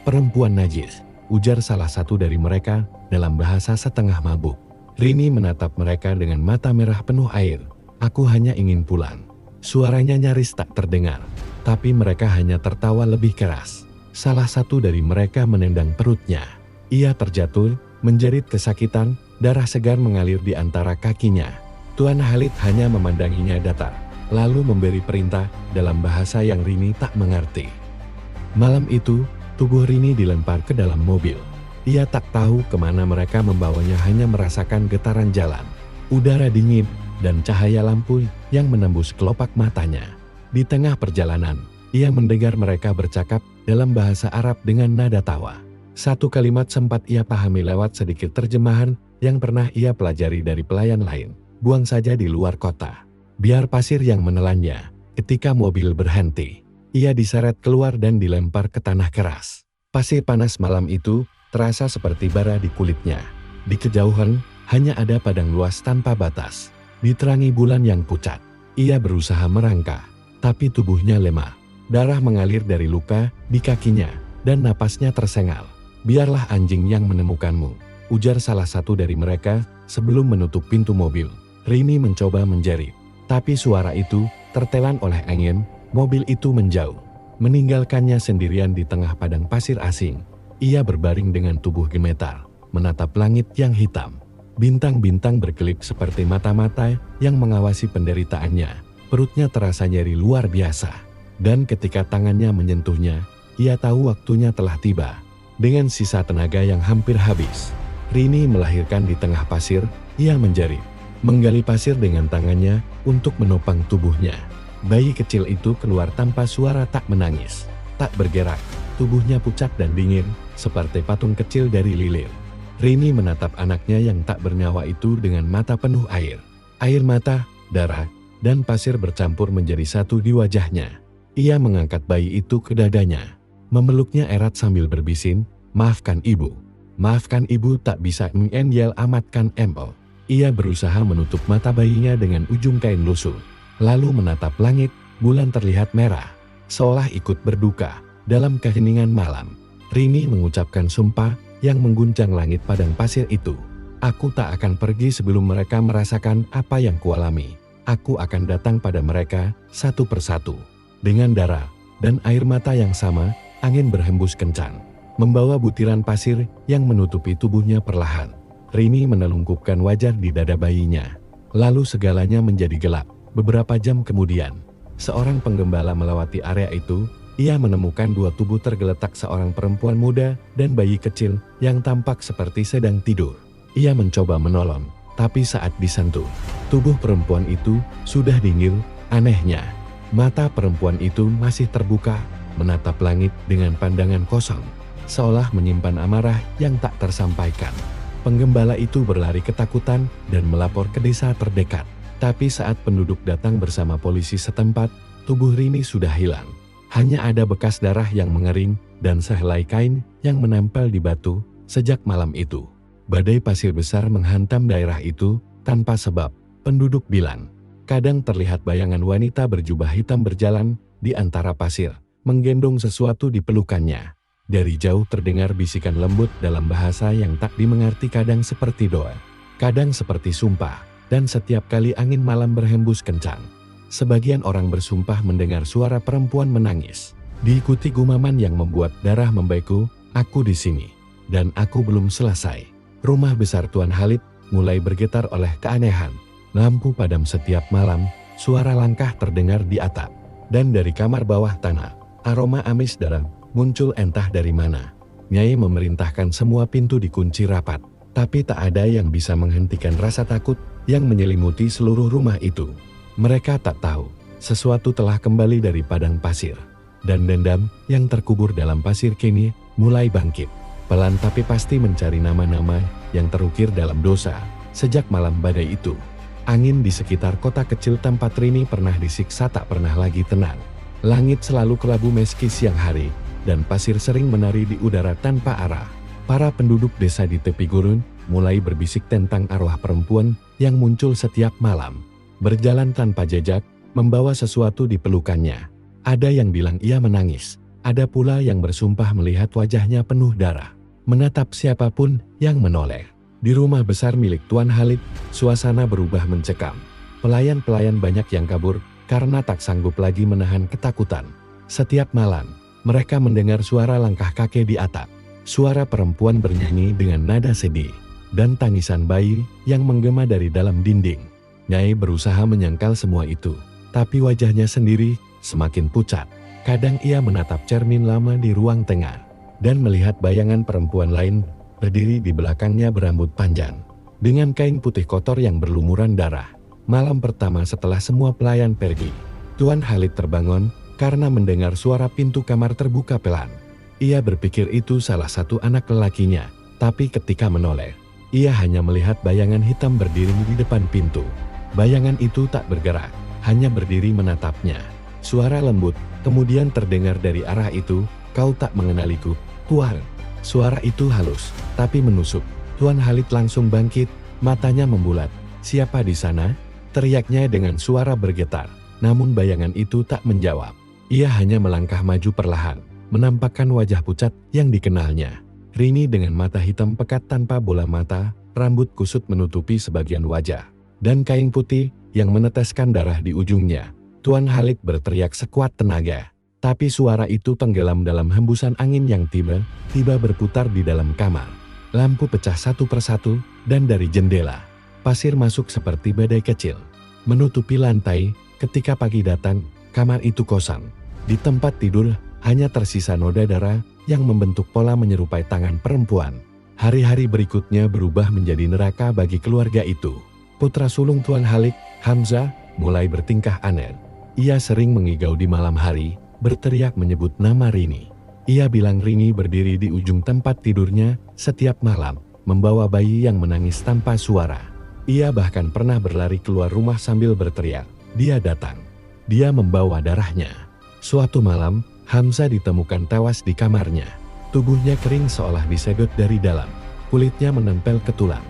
Speaker 1: perempuan najis, ujar salah satu dari mereka dalam bahasa setengah mabuk. Rini menatap mereka dengan mata merah penuh air. Aku hanya ingin pulang. Suaranya nyaris tak terdengar, tapi mereka hanya tertawa lebih keras. Salah satu dari mereka menendang perutnya. Ia terjatuh, menjerit kesakitan, darah segar mengalir di antara kakinya. Tuan Khalid hanya memandanginya datar, lalu memberi perintah dalam bahasa yang Rini tak mengerti. Malam itu, tubuh Rini dilempar ke dalam mobil. Ia tak tahu kemana mereka membawanya, hanya merasakan getaran jalan, udara dingin, dan cahaya lampu yang menembus kelopak matanya. Di tengah perjalanan, ia mendengar mereka bercakap dalam bahasa Arab dengan nada tawa. Satu kalimat sempat ia pahami lewat sedikit terjemahan yang pernah ia pelajari dari pelayan lain. Buang saja di luar kota, biar pasir yang menelannya. Ketika mobil berhenti, ia diseret keluar dan dilempar ke tanah keras. Pasir panas malam itu terasa seperti bara di kulitnya. Di kejauhan, hanya ada padang luas tanpa batas. Diterangi bulan yang pucat, ia berusaha merangkak, tapi tubuhnya lemah. Darah mengalir dari luka di kakinya, dan napasnya tersengal. Biarlah anjing yang menemukanmu, ujar salah satu dari mereka sebelum menutup pintu mobil. Rini mencoba menjerit, tapi suara itu tertelan oleh angin. Mobil itu menjauh, meninggalkannya sendirian di tengah padang pasir asing. Ia berbaring dengan tubuh gemetar, menatap langit yang hitam. Bintang-bintang berkelip seperti mata-mata yang mengawasi penderitaannya. Perutnya terasa nyeri luar biasa. Dan ketika tangannya menyentuhnya, ia tahu waktunya telah tiba. Dengan sisa tenaga yang hampir habis, Rini melahirkan di tengah pasir. Ia menjerit, menggali pasir dengan tangannya untuk menopang tubuhnya. Bayi kecil itu keluar tanpa suara, tak menangis, tak bergerak. Tubuhnya pucat dan dingin, seperti patung kecil dari lilir. Rini menatap anaknya yang tak bernyawa itu dengan mata penuh air. Air mata, darah, dan pasir bercampur menjadi satu di wajahnya. Ia mengangkat bayi itu ke dadanya, memeluknya erat sambil berbisin, maafkan ibu. Maafkan ibu, tak bisa mengenjel amatkan embel. Ia berusaha menutup mata bayinya dengan ujung kain lusuh. Lalu menatap langit, bulan terlihat merah, seolah ikut berduka dalam keheningan malam. Rini mengucapkan sumpah yang mengguncang langit padang pasir itu. Aku tak akan pergi sebelum mereka merasakan apa yang kualami. Aku akan datang pada mereka satu persatu. Dengan darah dan air mata yang sama, angin berhembus kencang, membawa butiran pasir yang menutupi tubuhnya perlahan. Rini menelungkupkan wajah di dada bayinya. Lalu segalanya menjadi gelap. Beberapa jam kemudian, seorang penggembala melewati area itu. Ia menemukan 2 tubuh tergeletak, seorang perempuan muda dan bayi kecil yang tampak seperti sedang tidur. Ia mencoba menolong, Tapi saat disentuh, tubuh perempuan itu sudah dingin. Anehnya, mata perempuan itu masih terbuka, menatap langit dengan pandangan kosong, seolah menyimpan amarah yang tak tersampaikan. Penggembala itu berlari ketakutan dan melapor ke desa terdekat. Tapi saat penduduk datang bersama polisi setempat, tubuh Rini sudah hilang. Hanya ada bekas darah yang mengering dan sehelai kain yang menempel di batu. Sejak malam itu, badai pasir besar menghantam daerah itu tanpa sebab. Penduduk bilang, kadang terlihat bayangan wanita berjubah hitam berjalan di antara pasir, menggendong sesuatu di pelukannya. Dari jauh terdengar bisikan lembut dalam bahasa yang tak dimengerti, kadang seperti doa, kadang seperti sumpah, dan setiap kali angin malam berhembus kencang, sebagian orang bersumpah mendengar suara perempuan menangis. Diikuti gumaman yang membuat darah membeku, "Aku di sini, dan aku belum selesai." Rumah besar Tuan Khalid mulai bergetar oleh keanehan. Lampu padam setiap malam, suara langkah terdengar di atap, dan dari kamar bawah tanah, aroma amis darah muncul entah dari mana. Nyai memerintahkan semua pintu dikunci rapat, tapi tak ada yang bisa menghentikan rasa takut yang menyelimuti seluruh rumah itu. Mereka tak tahu, sesuatu telah kembali dari padang pasir, dan dendam yang terkubur dalam pasir kini mulai bangkit. Pelan tapi pasti mencari nama-nama yang terukir dalam dosa. Sejak malam badai itu, angin di sekitar kota kecil tempat Rini pernah disiksa tak pernah lagi tenang. Langit selalu kelabu meski siang hari, dan pasir sering menari di udara tanpa arah. Para penduduk desa di tepi gurun mulai berbisik tentang arwah perempuan yang muncul setiap malam, berjalan tanpa jejak, membawa sesuatu di pelukannya. Ada yang bilang ia menangis, ada pula yang bersumpah melihat wajahnya penuh darah, menatap siapapun yang menoleh. Di rumah besar milik Tuan Khalid, suasana berubah mencekam. Pelayan-pelayan banyak yang kabur karena tak sanggup lagi menahan ketakutan. Setiap malam, mereka mendengar suara langkah kakek di atap, suara perempuan bernyanyi dengan nada sedih, dan tangisan bayi yang menggema dari dalam dinding. Nyai berusaha menyangkal semua itu, tapi wajahnya sendiri semakin pucat. Kadang ia menatap cermin lama di ruang tengah, dan melihat bayangan perempuan lain berdiri di belakangnya berambut panjang, dengan kain putih kotor yang berlumuran darah. Malam pertama setelah semua pelayan pergi, Tuan Khalid terbangun karena mendengar suara pintu kamar terbuka pelan. Ia berpikir itu salah satu anak lelakinya, tapi ketika menoleh, ia hanya melihat bayangan hitam berdiri di depan pintu. Bayangan itu tak bergerak, hanya berdiri menatapnya. Suara lembut kemudian terdengar dari arah itu, "Kau tak mengenaliku, Tuan." Suara itu halus, tapi menusuk. Tuan Khalid langsung bangkit, matanya membulat. "Siapa di sana?" teriaknya dengan suara bergetar. Namun bayangan itu tak menjawab. Ia hanya melangkah maju perlahan, menampakkan wajah pucat yang dikenalnya. Rini dengan mata hitam pekat tanpa bola mata, rambut kusut menutupi sebagian wajah, dan kain putih yang meneteskan darah di ujungnya. Tuan Khalid berteriak sekuat tenaga. Tapi suara itu tenggelam dalam hembusan angin yang tiba-tiba berputar di dalam kamar. Lampu pecah satu persatu, dan dari jendela, pasir masuk seperti badai kecil, menutupi lantai. Ketika pagi datang, kamar itu kosong. Di tempat tidur, hanya tersisa noda darah yang membentuk pola menyerupai tangan perempuan. Hari-hari berikutnya berubah menjadi neraka bagi keluarga itu. Putra sulung Tuan Khalid, Hamzah, mulai bertingkah aneh. Ia sering mengigau di malam hari, berteriak menyebut nama Rini. Ia bilang Rini berdiri di ujung tempat tidurnya setiap malam, membawa bayi yang menangis tanpa suara. Ia bahkan pernah berlari keluar rumah sambil berteriak, "Dia datang." Dia membawa darahnya. Suatu malam, Hamzah ditemukan tewas di kamarnya. Tubuhnya kering seolah disegel dari dalam, kulitnya menempel ke tulang,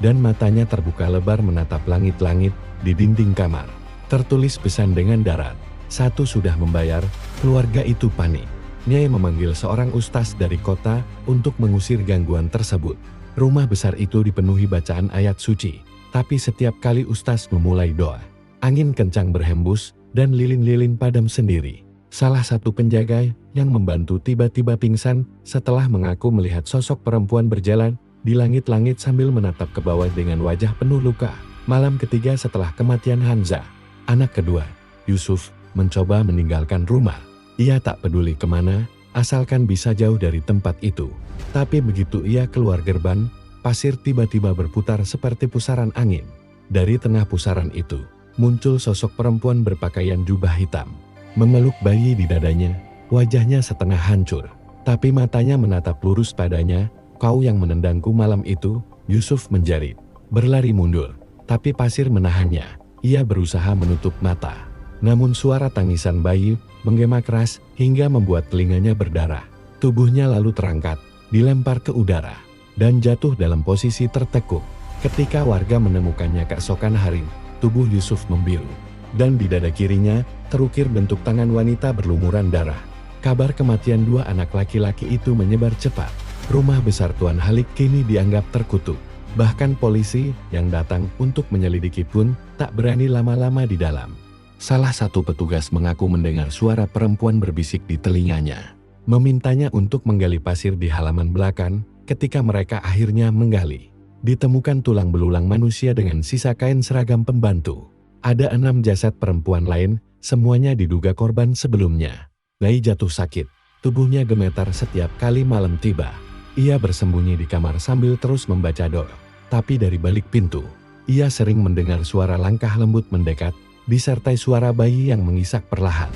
Speaker 1: dan matanya terbuka lebar menatap langit-langit di dinding kamar. Tertulis pesan dengan darat, "Satu sudah membayar." Keluarga itu panik. Nyai memanggil seorang ustaz dari kota untuk mengusir gangguan tersebut. Rumah besar itu dipenuhi bacaan ayat suci, tapi setiap kali ustaz memulai doa, angin kencang berhembus dan lilin-lilin padam sendiri. Salah satu penjaga yang membantu tiba-tiba pingsan setelah mengaku melihat sosok perempuan berjalan di langit-langit sambil menatap ke bawah dengan wajah penuh luka. Malam ketiga setelah kematian Hamzah, anak kedua, Yusuf, mencoba meninggalkan rumah. Ia tak peduli kemana, asalkan bisa jauh dari tempat itu. Tapi begitu ia keluar gerbang, pasir tiba-tiba berputar seperti pusaran angin. Dari tengah pusaran itu, muncul sosok perempuan berpakaian jubah hitam. Memeluk bayi di dadanya, wajahnya setengah hancur. Tapi matanya menatap lurus padanya. "Kau yang menendangku malam itu," Yusuf menjerit. Berlari mundur, tapi pasir menahannya. Ia berusaha menutup mata. Namun suara tangisan bayi menggema keras hingga membuat telinganya berdarah. Tubuhnya lalu terangkat, dilempar ke udara, dan jatuh dalam posisi tertekuk. Ketika warga menemukannya keesokan hari, tubuh Yusuf membiru. Dan di dada kirinya, terukir bentuk tangan wanita berlumuran darah. Kabar kematian dua anak laki-laki itu menyebar cepat. Rumah besar Tuan Halik kini dianggap terkutuk. Bahkan polisi yang datang untuk menyelidiki pun tak berani lama-lama di dalam. Salah satu petugas mengaku mendengar suara perempuan berbisik di telinganya, memintanya untuk menggali pasir di halaman belakang. Ketika mereka akhirnya menggali, ditemukan tulang belulang manusia dengan sisa kain seragam pembantu. Ada 6 jasad perempuan lain, semuanya diduga korban sebelumnya. Bayi jatuh sakit, tubuhnya gemetar setiap kali malam tiba. Ia bersembunyi di kamar sambil terus membaca doa. Tapi dari balik pintu, ia sering mendengar suara langkah lembut mendekat, disertai suara bayi yang mengisak perlahan.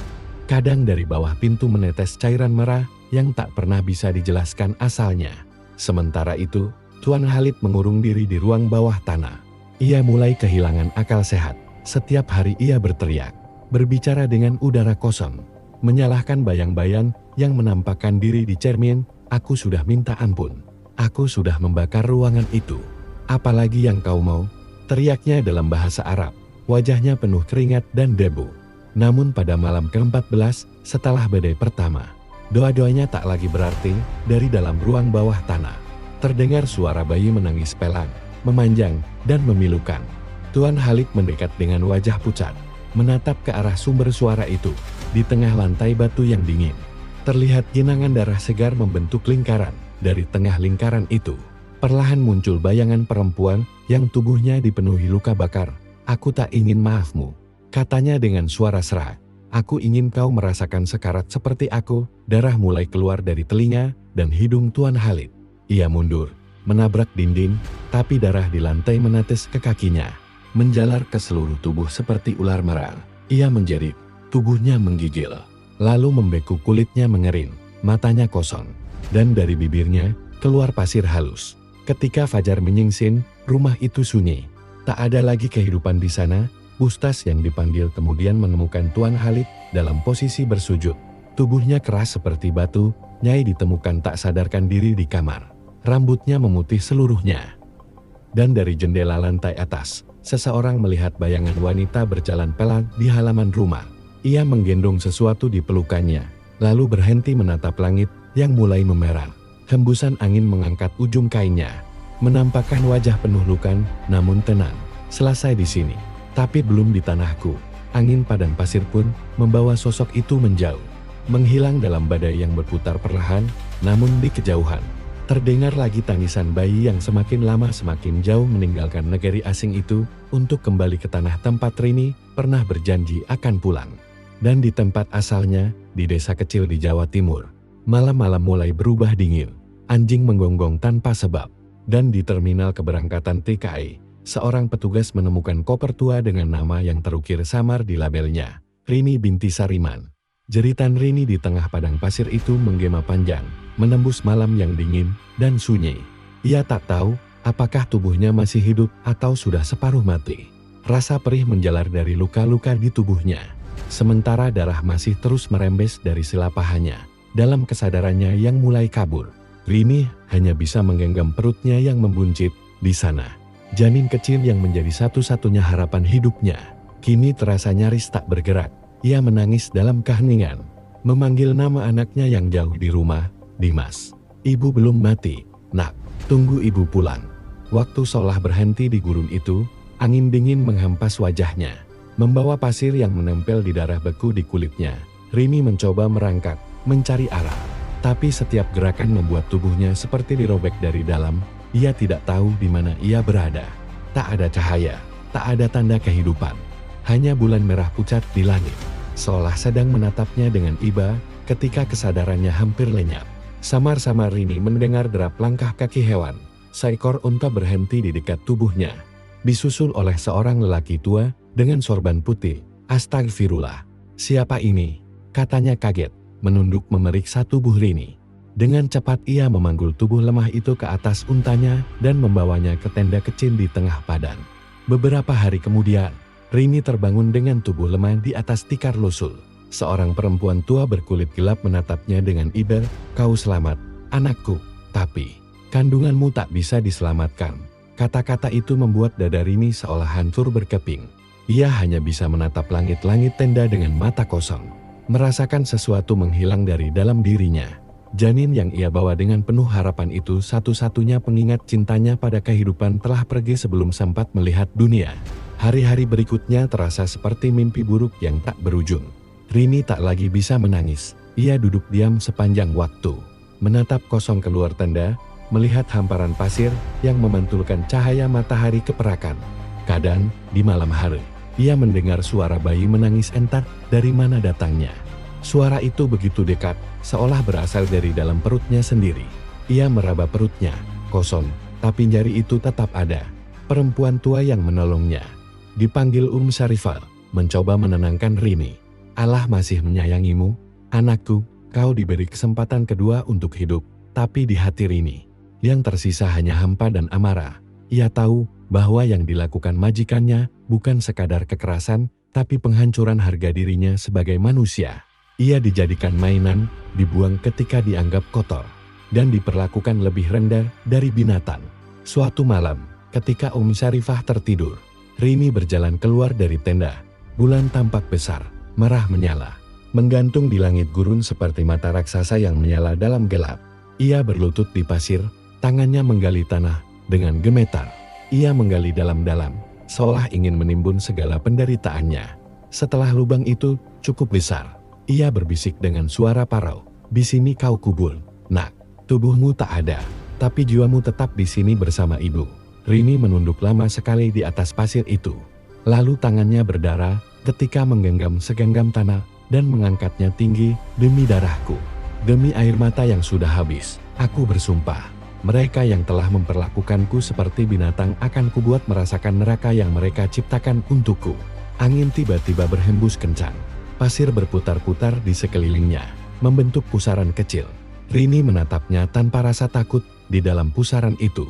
Speaker 1: Kadang dari bawah pintu menetes cairan merah yang tak pernah bisa dijelaskan asalnya. Sementara itu, Tuan Halik mengurung diri di ruang bawah tanah. Ia mulai kehilangan akal sehat. Setiap hari ia berteriak, berbicara dengan udara kosong, menyalahkan bayang-bayang yang menampakkan diri di cermin. "Aku sudah minta ampun. Aku sudah membakar ruangan itu. Apalagi yang kau mau?" Teriaknya dalam bahasa Arab. Wajahnya penuh keringat dan debu. Namun pada malam ke-14, setelah badai pertama, doa-doanya tak lagi berarti. Dari dalam ruang bawah tanah, terdengar suara bayi menangis pelan, memanjang, dan memilukan. Tuan Halik mendekat dengan wajah pucat, menatap ke arah sumber suara itu. Di tengah lantai batu yang dingin, terlihat genangan darah segar membentuk lingkaran. Dari tengah lingkaran itu, perlahan muncul bayangan perempuan yang tubuhnya dipenuhi luka bakar. "Aku tak ingin maafmu," katanya dengan suara serak. "Aku ingin kau merasakan sekarat seperti aku." Darah mulai keluar dari telinga dan hidung Tuan Halik. Ia mundur, menabrak dinding, tapi darah di lantai menetes ke kakinya, menjalar ke seluruh tubuh seperti ular merah. Ia menjerit, tubuhnya menggigil, lalu membeku, kulitnya mengering, matanya kosong, dan dari bibirnya keluar pasir halus. Ketika fajar menyingsing, rumah itu sunyi. Tak ada lagi kehidupan di sana. Bustas yang dipanggil kemudian menemukan Tuan Halik dalam posisi bersujud. Tubuhnya keras seperti batu. Nyai ditemukan tak sadarkan diri di kamar. Rambutnya memutih seluruhnya. Dan dari jendela lantai atas, seseorang melihat bayangan wanita berjalan pelan di halaman rumah. Ia menggendong sesuatu di pelukannya, lalu berhenti menatap langit yang mulai memerah. Hembusan angin mengangkat ujung kainnya, menampakkan wajah penuh luka, namun tenang. "Selesai di sini, tapi belum di tanahku." Angin padang pasir pun membawa sosok itu menjauh, menghilang dalam badai yang berputar perlahan. Namun di kejauhan, terdengar lagi tangisan bayi yang semakin lama semakin jauh meninggalkan negeri asing itu untuk kembali ke tanah tempat Rini pernah berjanji akan pulang. Dan di tempat asalnya, di desa kecil di Jawa Timur, malam-malam mulai berubah dingin. Anjing menggonggong tanpa sebab. Dan di terminal keberangkatan TKI, seorang petugas menemukan koper tua dengan nama yang terukir samar di labelnya, Rini binti Sariman. Jeritan Rini di tengah padang pasir itu menggema panjang, menembus malam yang dingin dan sunyi. Ia tak tahu apakah tubuhnya masih hidup atau sudah separuh mati. Rasa perih menjalar dari luka-luka di tubuhnya, sementara darah masih terus merembes dari sela pahanya. Dalam kesadarannya yang mulai kabur, Rini hanya bisa menggenggam perutnya yang membuncit. Di sana, janin kecil yang menjadi satu-satunya harapan hidupnya, kini terasa nyaris tak bergerak. Ia menangis dalam keheningan, memanggil nama anaknya yang jauh di rumah, "Dimas, ibu belum mati, nak, tunggu ibu pulang." Waktu seolah berhenti di gurun itu, angin dingin menghempas wajahnya, membawa pasir yang menempel di darah beku di kulitnya. Rini mencoba merangkak, mencari arah. Tapi setiap gerakan membuat tubuhnya seperti dirobek dari dalam. Ia tidak tahu di mana ia berada. Tak ada cahaya, tak ada tanda kehidupan. Hanya bulan merah pucat di langit, seolah sedang menatapnya dengan iba. Ketika kesadarannya hampir lenyap, samar-samar Rini mendengar derap langkah kaki hewan. seekor unta berhenti di dekat tubuhnya. Disusul oleh seorang lelaki tua dengan sorban putih. "Astagfirullah, siapa ini?" katanya kaget, menunduk memeriksa tubuh Rini. Dengan cepat ia memanggul tubuh lemah itu ke atas untanya dan membawanya ke tenda kecil di tengah padang. Beberapa hari kemudian, Rini terbangun dengan tubuh lemah di atas tikar lusul. Seorang perempuan tua berkulit gelap menatapnya dengan iba, "Kau selamat, anakku, tapi kandunganmu tak bisa diselamatkan." Kata-kata itu membuat dada Rini seolah hancur berkeping. Ia hanya bisa menatap langit-langit tenda dengan mata kosong, merasakan sesuatu menghilang dari dalam dirinya. Janin yang ia bawa dengan penuh harapan itu satu-satunya pengingat cintanya pada kehidupan telah pergi sebelum sempat melihat dunia. Hari-hari berikutnya terasa seperti mimpi buruk yang tak berujung. Rini tak lagi bisa menangis. Ia duduk diam sepanjang waktu, menatap kosong keluar tenda, melihat hamparan pasir yang memantulkan cahaya matahari keperakan. Kadang, di malam hari, ia mendengar suara bayi menangis entar dari mana datangnya. Suara itu begitu dekat, seolah berasal dari dalam perutnya sendiri. Ia meraba perutnya, kosong, tapi jari itu tetap ada. Perempuan tua yang menolongnya dipanggil Syarifah, mencoba menenangkan Rini. "Allah masih menyayangimu, anakku, kau diberi kesempatan kedua untuk hidup." Tapi di hati Rini, yang tersisa hanya hampa dan amarah. Ia tahu bahwa yang dilakukan majikannya bukan sekadar kekerasan, tapi penghancuran harga dirinya sebagai manusia. Ia dijadikan mainan, dibuang ketika dianggap kotor, dan diperlakukan lebih rendah dari binatang. Suatu malam, ketika Syarifah tertidur, Rini berjalan keluar dari tenda. Bulan tampak besar, merah menyala, menggantung di langit gurun seperti mata raksasa yang menyala dalam gelap. Ia berlutut di pasir, tangannya menggali tanah dengan gemetar. Ia menggali dalam-dalam, seolah ingin menimbun segala penderitaannya. Setelah lubang itu cukup besar, ia berbisik dengan suara parau, "Di sini kau kubur, nak. Tubuhmu tak ada, tapi jiwamu tetap di sini bersama ibu." Rini menunduk lama sekali di atas pasir itu. Lalu tangannya berdarah ketika menggenggam segenggam tanah dan mengangkatnya tinggi. "Demi darahku, demi air mata yang sudah habis, aku bersumpah, mereka yang telah memperlakukanku seperti binatang akan kubuat merasakan neraka yang mereka ciptakan untukku." Angin tiba-tiba berhembus kencang. Pasir berputar-putar di sekelilingnya, membentuk pusaran kecil. Rini menatapnya tanpa rasa takut. Di dalam pusaran itu,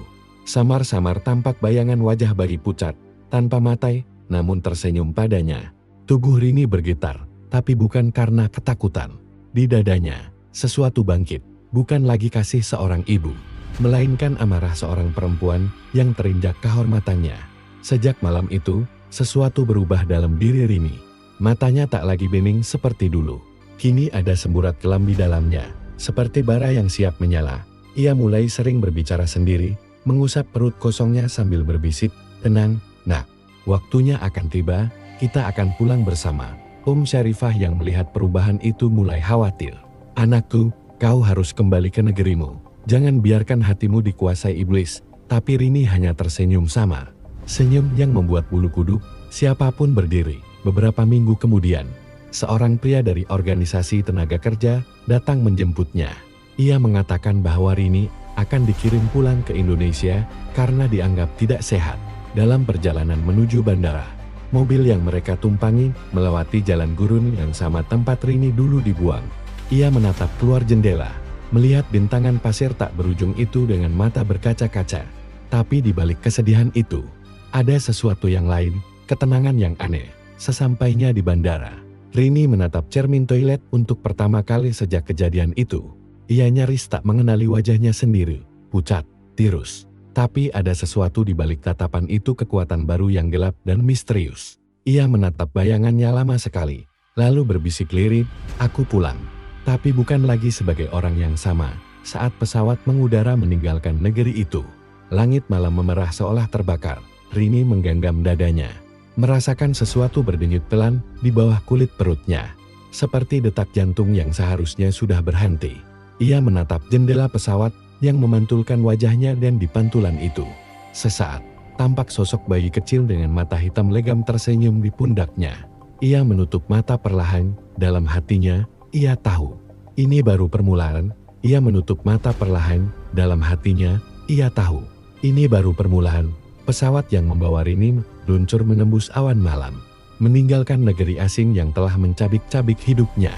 Speaker 1: samar-samar tampak bayangan wajah bayi pucat, tanpa mata, namun tersenyum padanya. Tubuh Rini bergetar, tapi bukan karena ketakutan. Di dadanya, sesuatu bangkit, bukan lagi kasih seorang ibu, melainkan amarah seorang perempuan yang terinjak kehormatannya. Sejak malam itu, sesuatu berubah dalam diri Rini. Matanya tak lagi bening seperti dulu. Kini ada semburat kelam di dalamnya, seperti bara yang siap menyala. Ia mulai sering berbicara sendiri, mengusap perut kosongnya sambil berbisik, "Tenang, nak. Waktunya akan tiba, kita akan pulang bersama." Syarifah yang melihat perubahan itu mulai khawatir. "Anakku, kau harus kembali ke negerimu. Jangan biarkan hatimu dikuasai iblis." Tapi Rini hanya tersenyum samar. Senyum yang membuat bulu kuduk siapapun berdiri. Beberapa minggu kemudian, seorang pria dari organisasi tenaga kerja datang menjemputnya. Ia mengatakan bahwa Rini akan dikirim pulang ke Indonesia karena dianggap tidak sehat. Dalam perjalanan menuju bandara, mobil yang mereka tumpangi melewati jalan gurun yang sama tempat Rini dulu dibuang. Ia menatap keluar jendela, melihat bintangan pasir tak berujung itu dengan mata berkaca-kaca. Tapi di balik kesedihan itu, ada sesuatu yang lain, ketenangan yang aneh. Sesampainya di bandara, Rini menatap cermin toilet untuk pertama kali sejak kejadian itu. Ia nyaris tak mengenali wajahnya sendiri, pucat, tirus. Tapi ada sesuatu di balik tatapan itu, kekuatan baru yang gelap dan misterius. Ia menatap bayangannya lama sekali, lalu berbisik lirih, "Aku pulang." Tapi bukan lagi sebagai orang yang sama. Saat pesawat mengudara meninggalkan negeri itu, langit malam memerah seolah terbakar. Rini menggenggam dadanya, merasakan sesuatu berdenyut pelan di bawah kulit perutnya, seperti detak jantung yang seharusnya sudah berhenti. Ia menatap jendela pesawat yang memantulkan wajahnya dan di pantulan itu, sesaat, tampak sosok bayi kecil dengan mata hitam legam tersenyum di pundaknya. Ia menutup mata perlahan, dalam hatinya, ia tahu, ini baru permulaan. Ia menutup mata perlahan, dalam hatinya, ia tahu, Ini baru permulaan. Pesawat yang membawa Rini meluncur menembus awan malam, meninggalkan negeri asing yang telah mencabik-cabik hidupnya.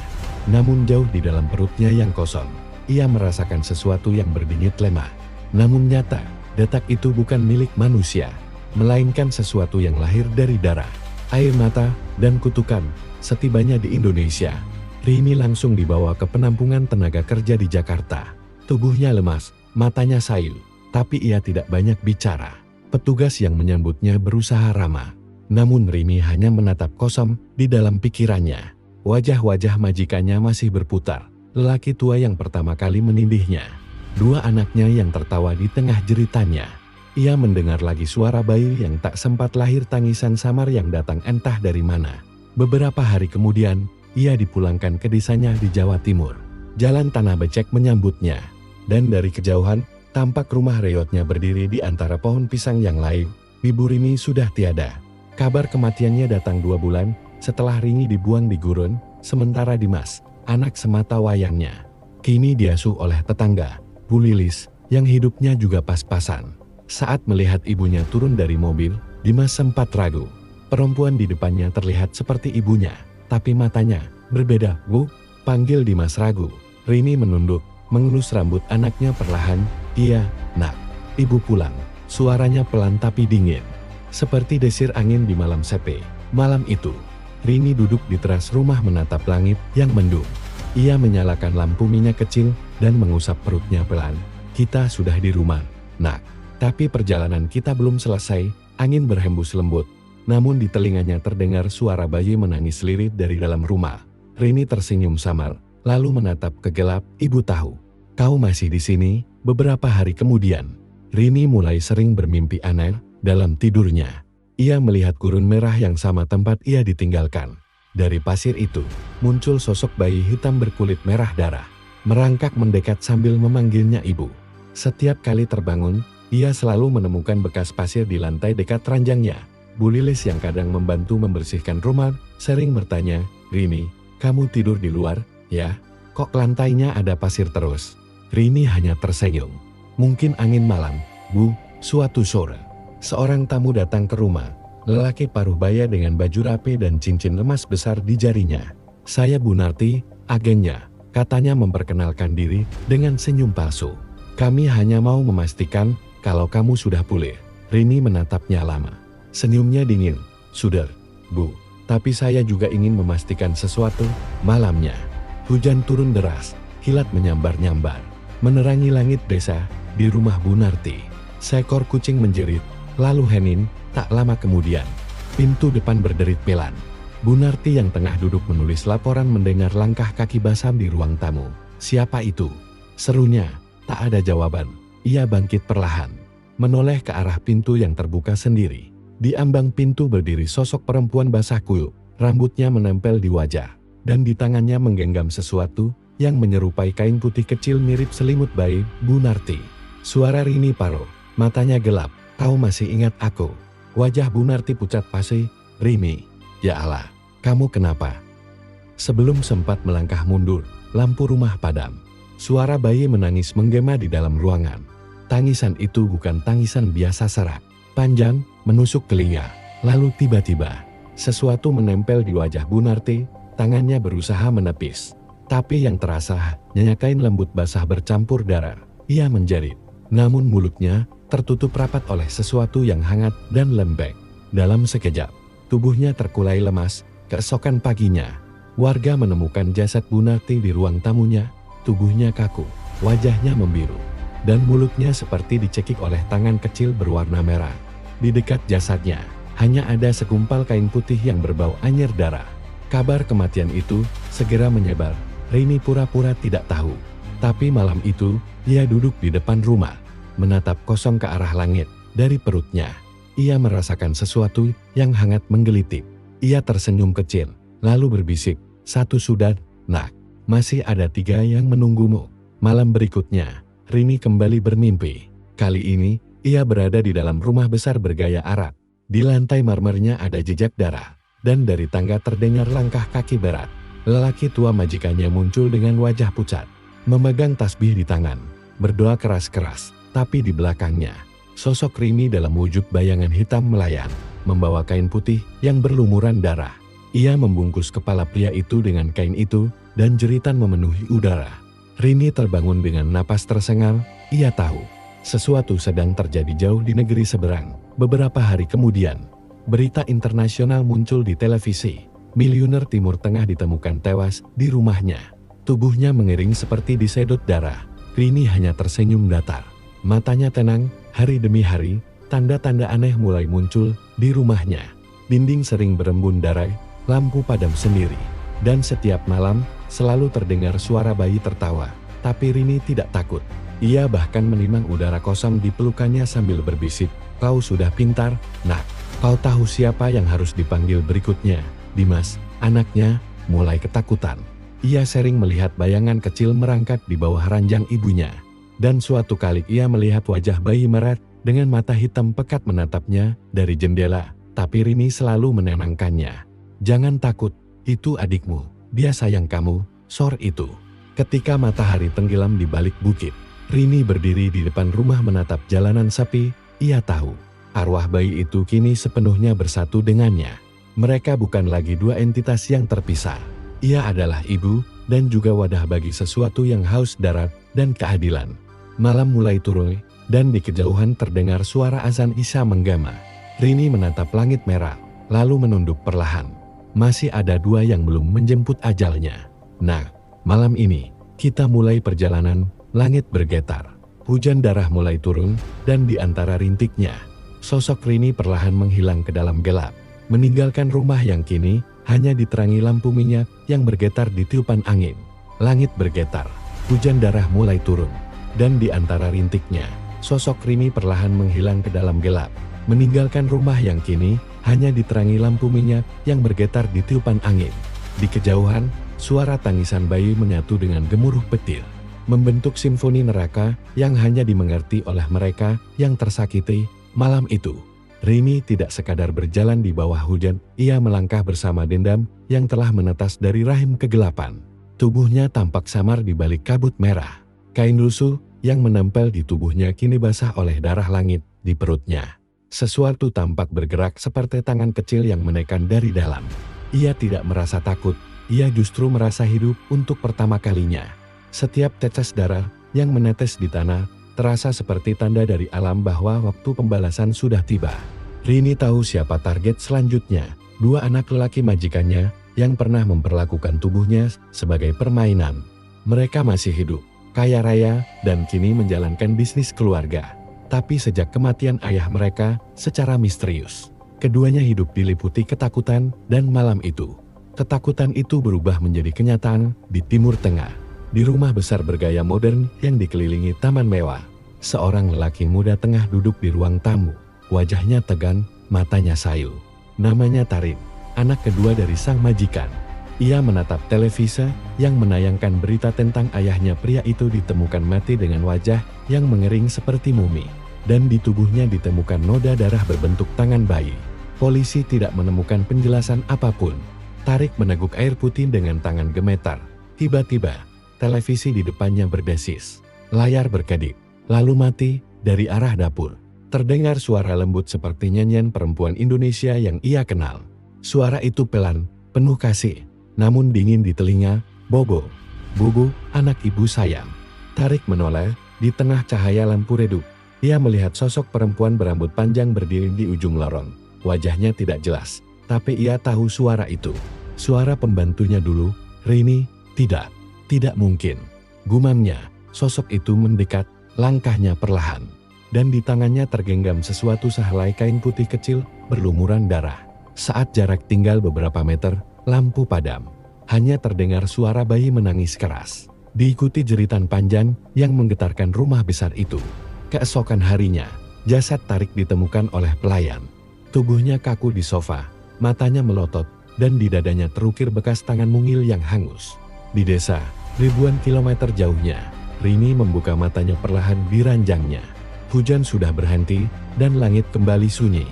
Speaker 1: Namun jauh di dalam perutnya yang kosong, ia merasakan sesuatu yang berdengit lemah. Namun nyata, detak itu bukan milik manusia, melainkan sesuatu yang lahir dari darah, air mata, dan kutukan. Setibanya di Indonesia, Rini langsung dibawa ke penampungan tenaga kerja di Jakarta. Tubuhnya lemas, matanya sayu, tapi ia tidak banyak bicara. Petugas yang menyambutnya berusaha ramah, namun Rini hanya menatap kosong di dalam pikirannya. Wajah-wajah majikannya masih berputar. Lelaki tua yang pertama kali menindihnya, dua anaknya yang tertawa di tengah jeritannya. Ia mendengar lagi suara bayi yang tak sempat lahir, tangisan samar yang datang entah dari mana. Beberapa hari kemudian, ia dipulangkan ke desanya di Jawa Timur. Jalan tanah becek menyambutnya, dan dari kejauhan, tampak rumah reotnya berdiri di antara pohon pisang yang lain. Ibu Rini sudah tiada. Kabar kematiannya datang 2 bulan setelah Rini dibuang di gurun, sementara Dimas, anak semata wayangnya, kini diasuh oleh tetangga, Bu Lilis, yang hidupnya juga pas-pasan. Saat melihat ibunya turun dari mobil, Dimas sempat ragu. Perempuan di depannya terlihat seperti ibunya, tapi matanya berbeda. "Bu," panggil Dimas ragu. Rini menunduk, mengelus rambut anaknya perlahan. "Iya, Nak. Ibu pulang." Suaranya pelan tapi dingin, seperti desir angin di malam sepi. Malam itu, Rini duduk di teras rumah menatap langit yang mendung. Ia menyalakan lampu minyak kecil dan mengusap perutnya pelan. "Kita sudah di rumah, Nak. Tapi perjalanan kita belum selesai." Angin berhembus lembut, namun di telinganya terdengar suara bayi menangis lirit dari dalam rumah. Rini tersenyum samar, lalu menatap ke gelap. "Ibu tahu, kau masih di sini." Beberapa hari kemudian, Rini mulai sering bermimpi aneh dalam tidurnya. Ia melihat gurun merah yang sama tempat ia ditinggalkan. Dari pasir itu, muncul sosok bayi hitam berkulit merah darah, merangkak mendekat sambil memanggilnya ibu. Setiap kali terbangun, ia selalu menemukan bekas pasir di lantai dekat ranjangnya. Bu Lilis yang kadang membantu membersihkan rumah, sering bertanya, "Rini, kamu tidur di luar, ya? Kok lantainya ada pasir terus?" Rini hanya tersenyum. "Mungkin angin malam, Bu." Suatu sore, seorang tamu datang ke rumah. Lelaki paruh baya dengan baju rapi dan cincin emas besar di jarinya. "Saya Bu Narti, agennya," katanya memperkenalkan diri dengan senyum palsu. "Kami hanya mau memastikan kalau kamu sudah pulih." Rini menatapnya lama. Senyumnya dingin. "Sudah, Bu. Tapi saya juga ingin memastikan sesuatu." Malamnya, hujan turun deras, kilat menyambar-nyambar, menerangi langit desa. Di rumah Bu Narti, seekor kucing menjerit, lalu hening. Tak lama kemudian, pintu depan berderit pelan. Bu Narti yang tengah duduk menulis laporan mendengar langkah kaki basah di ruang tamu. "Siapa itu?" serunya. Tak ada jawaban. Ia bangkit perlahan, menoleh ke arah pintu yang terbuka sendiri. Di ambang pintu berdiri sosok perempuan basah kuyup, rambutnya menempel di wajah, dan di tangannya menggenggam sesuatu yang menyerupai kain putih kecil mirip selimut bayi. "Bu Narti." Suara Rini paruh, matanya gelap. "Kau masih ingat aku?" Wajah Bu Narti pucat pasi. "Rini, ya Allah, kamu kenapa?" Sebelum sempat melangkah mundur, lampu rumah padam. Suara bayi menangis menggema di dalam ruangan. Tangisan itu bukan tangisan biasa, serak, panjang, menusuk telinga. Lalu tiba-tiba, sesuatu menempel di wajah Bu Narti. Tangannya berusaha menepis, tapi yang terasa hanya kain lembut basah bercampur darah. Ia menjerit, namun mulutnya tertutup rapat oleh sesuatu yang hangat dan lembek. Dalam sekejap, tubuhnya terkulai lemas. Keesokan paginya, warga menemukan jasad Bu Narti di ruang tamunya. Tubuhnya kaku, wajahnya membiru, dan mulutnya seperti dicekik oleh tangan kecil berwarna merah. Di dekat jasadnya, hanya ada segumpal kain putih yang berbau anyir darah. Kabar kematian itu segera menyebar. Rini pura-pura tidak tahu. Tapi malam itu, ia duduk di depan rumah, menatap kosong ke arah langit. Dari perutnya, ia merasakan sesuatu yang hangat menggelitik. Ia tersenyum kecil, lalu berbisik, "Satu sudah, Nak. Masih ada 3 yang menunggumu." Malam berikutnya, Rini kembali bermimpi. Kali ini, ia berada di dalam rumah besar bergaya Arab. Di lantai marmernya ada jejak darah, dan dari tangga terdengar langkah kaki berat. Lelaki tua majikannya muncul dengan wajah pucat, memegang tasbih di tangan, berdoa keras-keras. Tapi di belakangnya, Sosok Rini dalam wujud bayangan hitam melayang, membawa kain putih yang berlumuran darah. Ia membungkus kepala pria itu dengan kain itu, dan jeritan memenuhi udara. Rini terbangun dengan napas tersengal. Ia tahu sesuatu sedang terjadi jauh di negeri seberang. Beberapa hari kemudian, berita internasional muncul di televisi. Miliuner Timur Tengah ditemukan tewas di rumahnya. Tubuhnya mengering seperti disedot darah. Rini hanya tersenyum datar. Matanya tenang. Hari demi hari, tanda-tanda aneh mulai muncul di rumahnya. Dinding sering berembun darah, lampu padam sendiri. Dan setiap malam, selalu terdengar suara bayi tertawa. Tapi Rini tidak takut. Ia bahkan menimang udara kosong di pelukannya sambil berbisik, "Kau sudah pintar, nak. Kau tahu siapa yang harus dipanggil berikutnya?" Dimas, anaknya, mulai ketakutan. Ia sering melihat bayangan kecil merangkak di bawah ranjang ibunya. Dan suatu kali ia melihat wajah bayi merah dengan mata hitam pekat menatapnya dari jendela. Tapi Rini selalu menenangkannya. "Jangan takut, itu adikmu. Dia sayang kamu." Sore itu, ketika matahari tenggelam di balik bukit, Rini berdiri di depan rumah menatap jalanan sepi. Ia tahu, arwah bayi itu kini sepenuhnya bersatu dengannya. Mereka bukan lagi dua entitas yang terpisah. Ia adalah ibu, dan juga wadah bagi sesuatu yang haus darah dan keadilan. Malam mulai turun, dan di kejauhan terdengar suara azan Isya menggema. Rini menatap langit merah, lalu menunduk perlahan. Masih ada dua yang belum menjemput ajalnya. Nah, malam ini, kita mulai perjalanan. Langit bergetar. Hujan darah mulai turun, dan di antara rintiknya, sosok Rini perlahan menghilang ke dalam gelap. Meninggalkan rumah yang kini hanya diterangi lampu minyak yang bergetar di tiupan angin. Langit bergetar, hujan darah mulai turun. Dan di antara rintiknya, sosok Rini perlahan menghilang ke dalam gelap. Meninggalkan rumah yang kini hanya diterangi lampu minyak yang bergetar di tiupan angin. Di kejauhan, suara tangisan bayi menyatu dengan gemuruh petir. Membentuk simfoni neraka yang hanya dimengerti oleh mereka yang tersakiti. Malam itu, Rini tidak sekadar berjalan di bawah hujan, ia melangkah bersama dendam yang telah menetas dari rahim kegelapan. Tubuhnya tampak samar di balik kabut merah. Kain lusuh yang menempel di tubuhnya kini basah oleh darah langit di perutnya. Sesuatu tampak bergerak seperti tangan kecil yang menekan dari dalam. Ia tidak merasa takut, ia justru merasa hidup untuk pertama kalinya. Setiap tetes darah yang menetes di tanah terasa seperti tanda dari alam bahwa waktu pembalasan sudah tiba. Rini tahu siapa target selanjutnya, dua anak lelaki majikannya yang pernah memperlakukan tubuhnya sebagai permainan. Mereka masih hidup, kaya raya, dan kini menjalankan bisnis keluarga. Tapi sejak kematian ayah mereka secara misterius, keduanya hidup diliputi ketakutan, dan malam itu, ketakutan itu berubah menjadi kenyataan di Timur Tengah. Di rumah besar bergaya modern yang dikelilingi taman mewah, seorang lelaki muda tengah duduk di ruang tamu. Wajahnya tegang, matanya sayu. Namanya Tarin, anak kedua dari sang majikan. Ia menatap televisi yang menayangkan berita tentang ayahnya. Pria itu ditemukan mati dengan wajah yang mengering seperti mumi, dan di tubuhnya ditemukan noda darah berbentuk tangan bayi. Polisi tidak menemukan penjelasan apapun. Tarik meneguk air putih dengan tangan gemetar. Tiba-tiba, televisi di depannya berdesis. Layar berkedip, lalu mati. Dari arah dapur terdengar suara lembut seperti nyanyian perempuan Indonesia yang ia kenal. Suara itu pelan, penuh kasih, namun dingin di telinga. "Bobo, Bubu, anak ibu sayang." Tarik menoleh. Di tengah cahaya lampu redup, ia melihat sosok perempuan berambut panjang berdiri di ujung lorong. Wajahnya tidak jelas, tapi ia tahu suara itu. Suara pembantunya dulu. "Rini, tidak mungkin," gumamnya. Sosok itu mendekat, langkahnya perlahan, dan di tangannya tergenggam sesuatu sehelai kain putih kecil berlumuran darah. Saat jarak tinggal beberapa meter, lampu padam. Hanya terdengar suara bayi menangis keras, diikuti jeritan panjang yang menggetarkan rumah besar itu. Keesokan harinya, jasad Tarik ditemukan oleh pelayan. Tubuhnya kaku di sofa, matanya melotot, dan di dadanya terukir bekas tangan mungil yang hangus. Di desa, ribuan kilometer jauhnya, Rini membuka matanya perlahan di ranjangnya. Hujan sudah berhenti, dan langit kembali sunyi.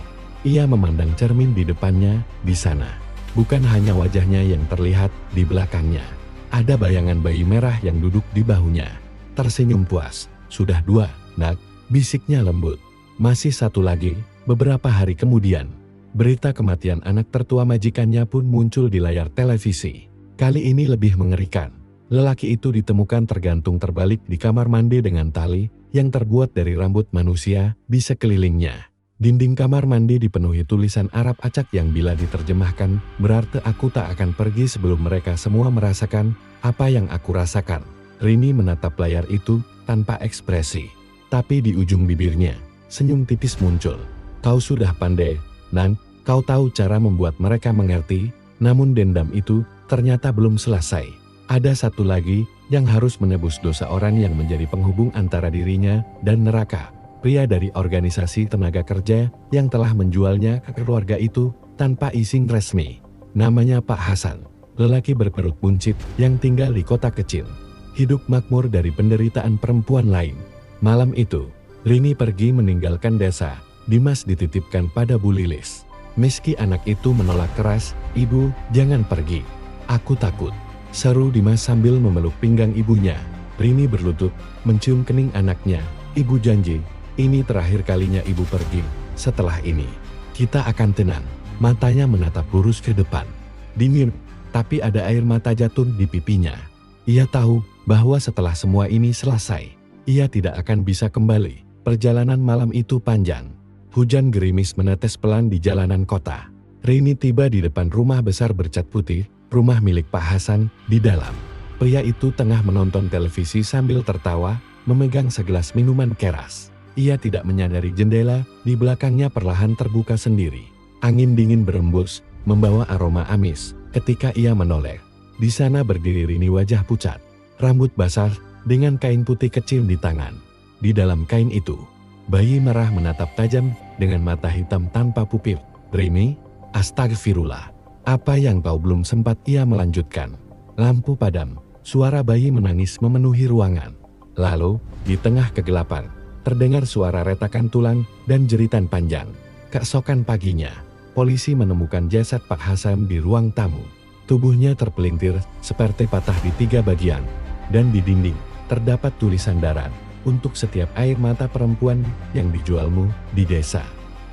Speaker 1: Ia memandang cermin di depannya. Di sana, bukan hanya wajahnya yang terlihat, di belakangnya ada bayangan bayi merah yang duduk di bahunya. Tersenyum puas. "Sudah dua, nak," bisiknya lembut. Masih satu lagi, beberapa hari kemudian, berita kematian anak tertua majikannya pun muncul di layar televisi. Kali ini lebih mengerikan. Lelaki itu ditemukan tergantung terbalik di kamar mandi dengan tali yang terbuat dari rambut manusia di sekelilingnya. Dinding kamar mandi dipenuhi tulisan Arab acak yang bila diterjemahkan berarti aku tak akan pergi sebelum mereka semua merasakan apa yang aku rasakan. Rini menatap layar itu tanpa ekspresi. Tapi di ujung bibirnya, senyum tipis muncul. Kau sudah pandai, Nan, kau tahu cara membuat mereka mengerti, namun dendam itu ternyata belum selesai. Ada satu lagi yang harus menebus dosa orang yang menjadi penghubung antara dirinya dan neraka. Pria dari organisasi tenaga kerja yang telah menjualnya ke keluarga itu tanpa izin resmi. Namanya Pak Hasan, lelaki berperut buncit yang tinggal di kota kecil. Hidup makmur dari penderitaan perempuan lain. Malam itu, Rini pergi meninggalkan desa. Dimas dititipkan pada Bu Lilis. Meski anak itu menolak keras, "Ibu, jangan pergi. Aku takut," seru Dimas sambil memeluk pinggang ibunya. Rini berlutut, mencium kening anaknya. "Ibu janji, ini terakhir kalinya ibu pergi. Setelah ini, kita akan tenang." Matanya menatap lurus ke depan. Dingin, tapi ada air mata jatuh di pipinya. Ia tahu bahwa setelah semua ini selesai, ia tidak akan bisa kembali. Perjalanan malam itu panjang. Hujan gerimis menetes pelan di jalanan kota. Rini tiba di depan rumah besar bercat putih, rumah milik Pak Hasan. Di dalam, pria itu tengah menonton televisi sambil tertawa, memegang segelas minuman keras. Ia tidak menyadari jendela di belakangnya perlahan terbuka sendiri. Angin dingin berembus, membawa aroma amis. Ketika ia menoleh, di sana berdiri Rini, wajah pucat, rambut basah, dengan kain putih kecil di tangan. Di dalam kain itu, bayi merah menatap tajam dengan mata hitam tanpa pupil. "Rini, astagfirullah. Apa yang kau belum sempat?" ia melanjutkan. Lampu padam, suara bayi menangis memenuhi ruangan. Lalu, di tengah kegelapan, terdengar suara retakan tulang dan jeritan panjang. Keesokan paginya, polisi menemukan jasad Pak Hasan di ruang tamu. Tubuhnya terpelintir seperti patah di 3 bagian, dan di dinding terdapat tulisan darat, "Untuk setiap air mata perempuan yang dijualmu di desa."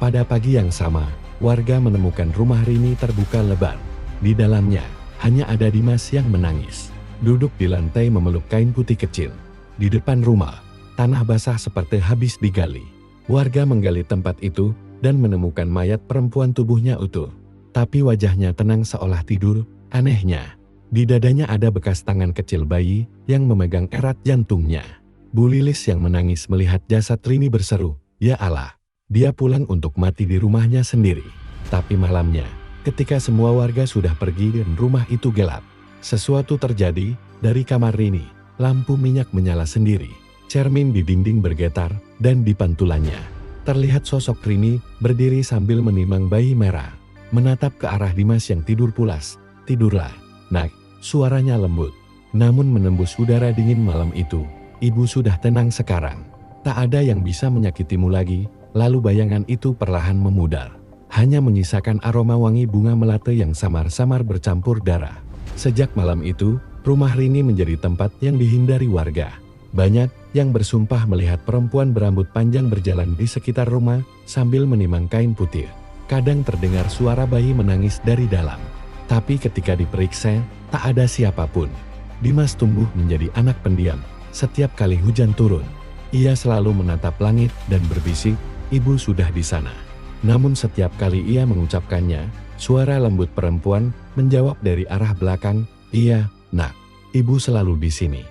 Speaker 1: Pada pagi yang sama, warga menemukan rumah Rini terbuka lebar. Di dalamnya, hanya ada Dimas yang menangis, duduk di lantai memeluk kain putih kecil. Di depan rumah, tanah basah seperti habis digali. Warga menggali tempat itu dan menemukan mayat perempuan, tubuhnya utuh, tapi wajahnya tenang seolah tidur. Anehnya, di dadanya ada bekas tangan kecil bayi yang memegang erat jantungnya. Bu Lilis yang menangis melihat jasad Rini berseru, "Ya Allah, dia pulang untuk mati di rumahnya sendiri." Tapi malamnya, ketika semua warga sudah pergi dan rumah itu gelap, sesuatu terjadi. Dari kamar Rini, lampu minyak menyala sendiri. Cermin di dinding bergetar, dan di pantulannya terlihat sosok Rini berdiri sambil menimang bayi merah. Menatap ke arah Dimas yang tidur pulas. "Tidurlah, Nak," suaranya lembut, namun menembus udara dingin malam itu. "Ibu sudah tenang sekarang. Tak ada yang bisa menyakitimu lagi." Lalu bayangan itu perlahan memudar. Hanya menyisakan aroma wangi bunga melati yang samar-samar bercampur darah. Sejak malam itu, rumah Rini menjadi tempat yang dihindari warga. Banyak yang bersumpah melihat perempuan berambut panjang berjalan di sekitar rumah sambil menimang kain putih. Kadang terdengar suara bayi menangis dari dalam. Tapi ketika diperiksa, tak ada siapapun. Dimas tumbuh menjadi anak pendiam. Setiap kali hujan turun, ia selalu menatap langit dan berbisik, "Ibu sudah di sana." Namun setiap kali ia mengucapkannya, suara lembut perempuan menjawab dari arah belakang, "Iya, Nak, ibu selalu di sini."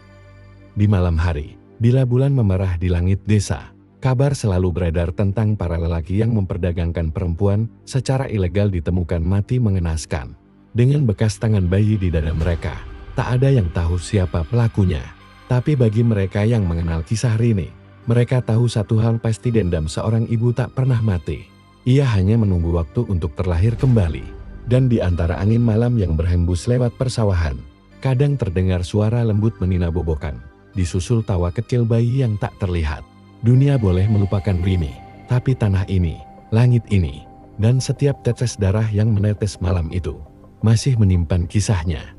Speaker 1: Di malam hari, bila bulan memerah di langit desa, kabar selalu beredar tentang para lelaki yang memperdagangkan perempuan secara ilegal ditemukan mati mengenaskan. Dengan bekas tangan bayi di dada mereka, tak ada yang tahu siapa pelakunya. Tapi bagi mereka yang mengenal kisah Rini, mereka tahu satu hal pasti, dendam seorang ibu tak pernah mati. Ia hanya menunggu waktu untuk terlahir kembali. Dan di antara angin malam yang berhembus lewat persawahan, kadang terdengar suara lembut menina bobokan, disusul tawa kecil bayi yang tak terlihat. Dunia boleh melupakan Rini, tapi tanah ini, langit ini, dan setiap tetes darah yang menetes malam itu, masih menyimpan kisahnya.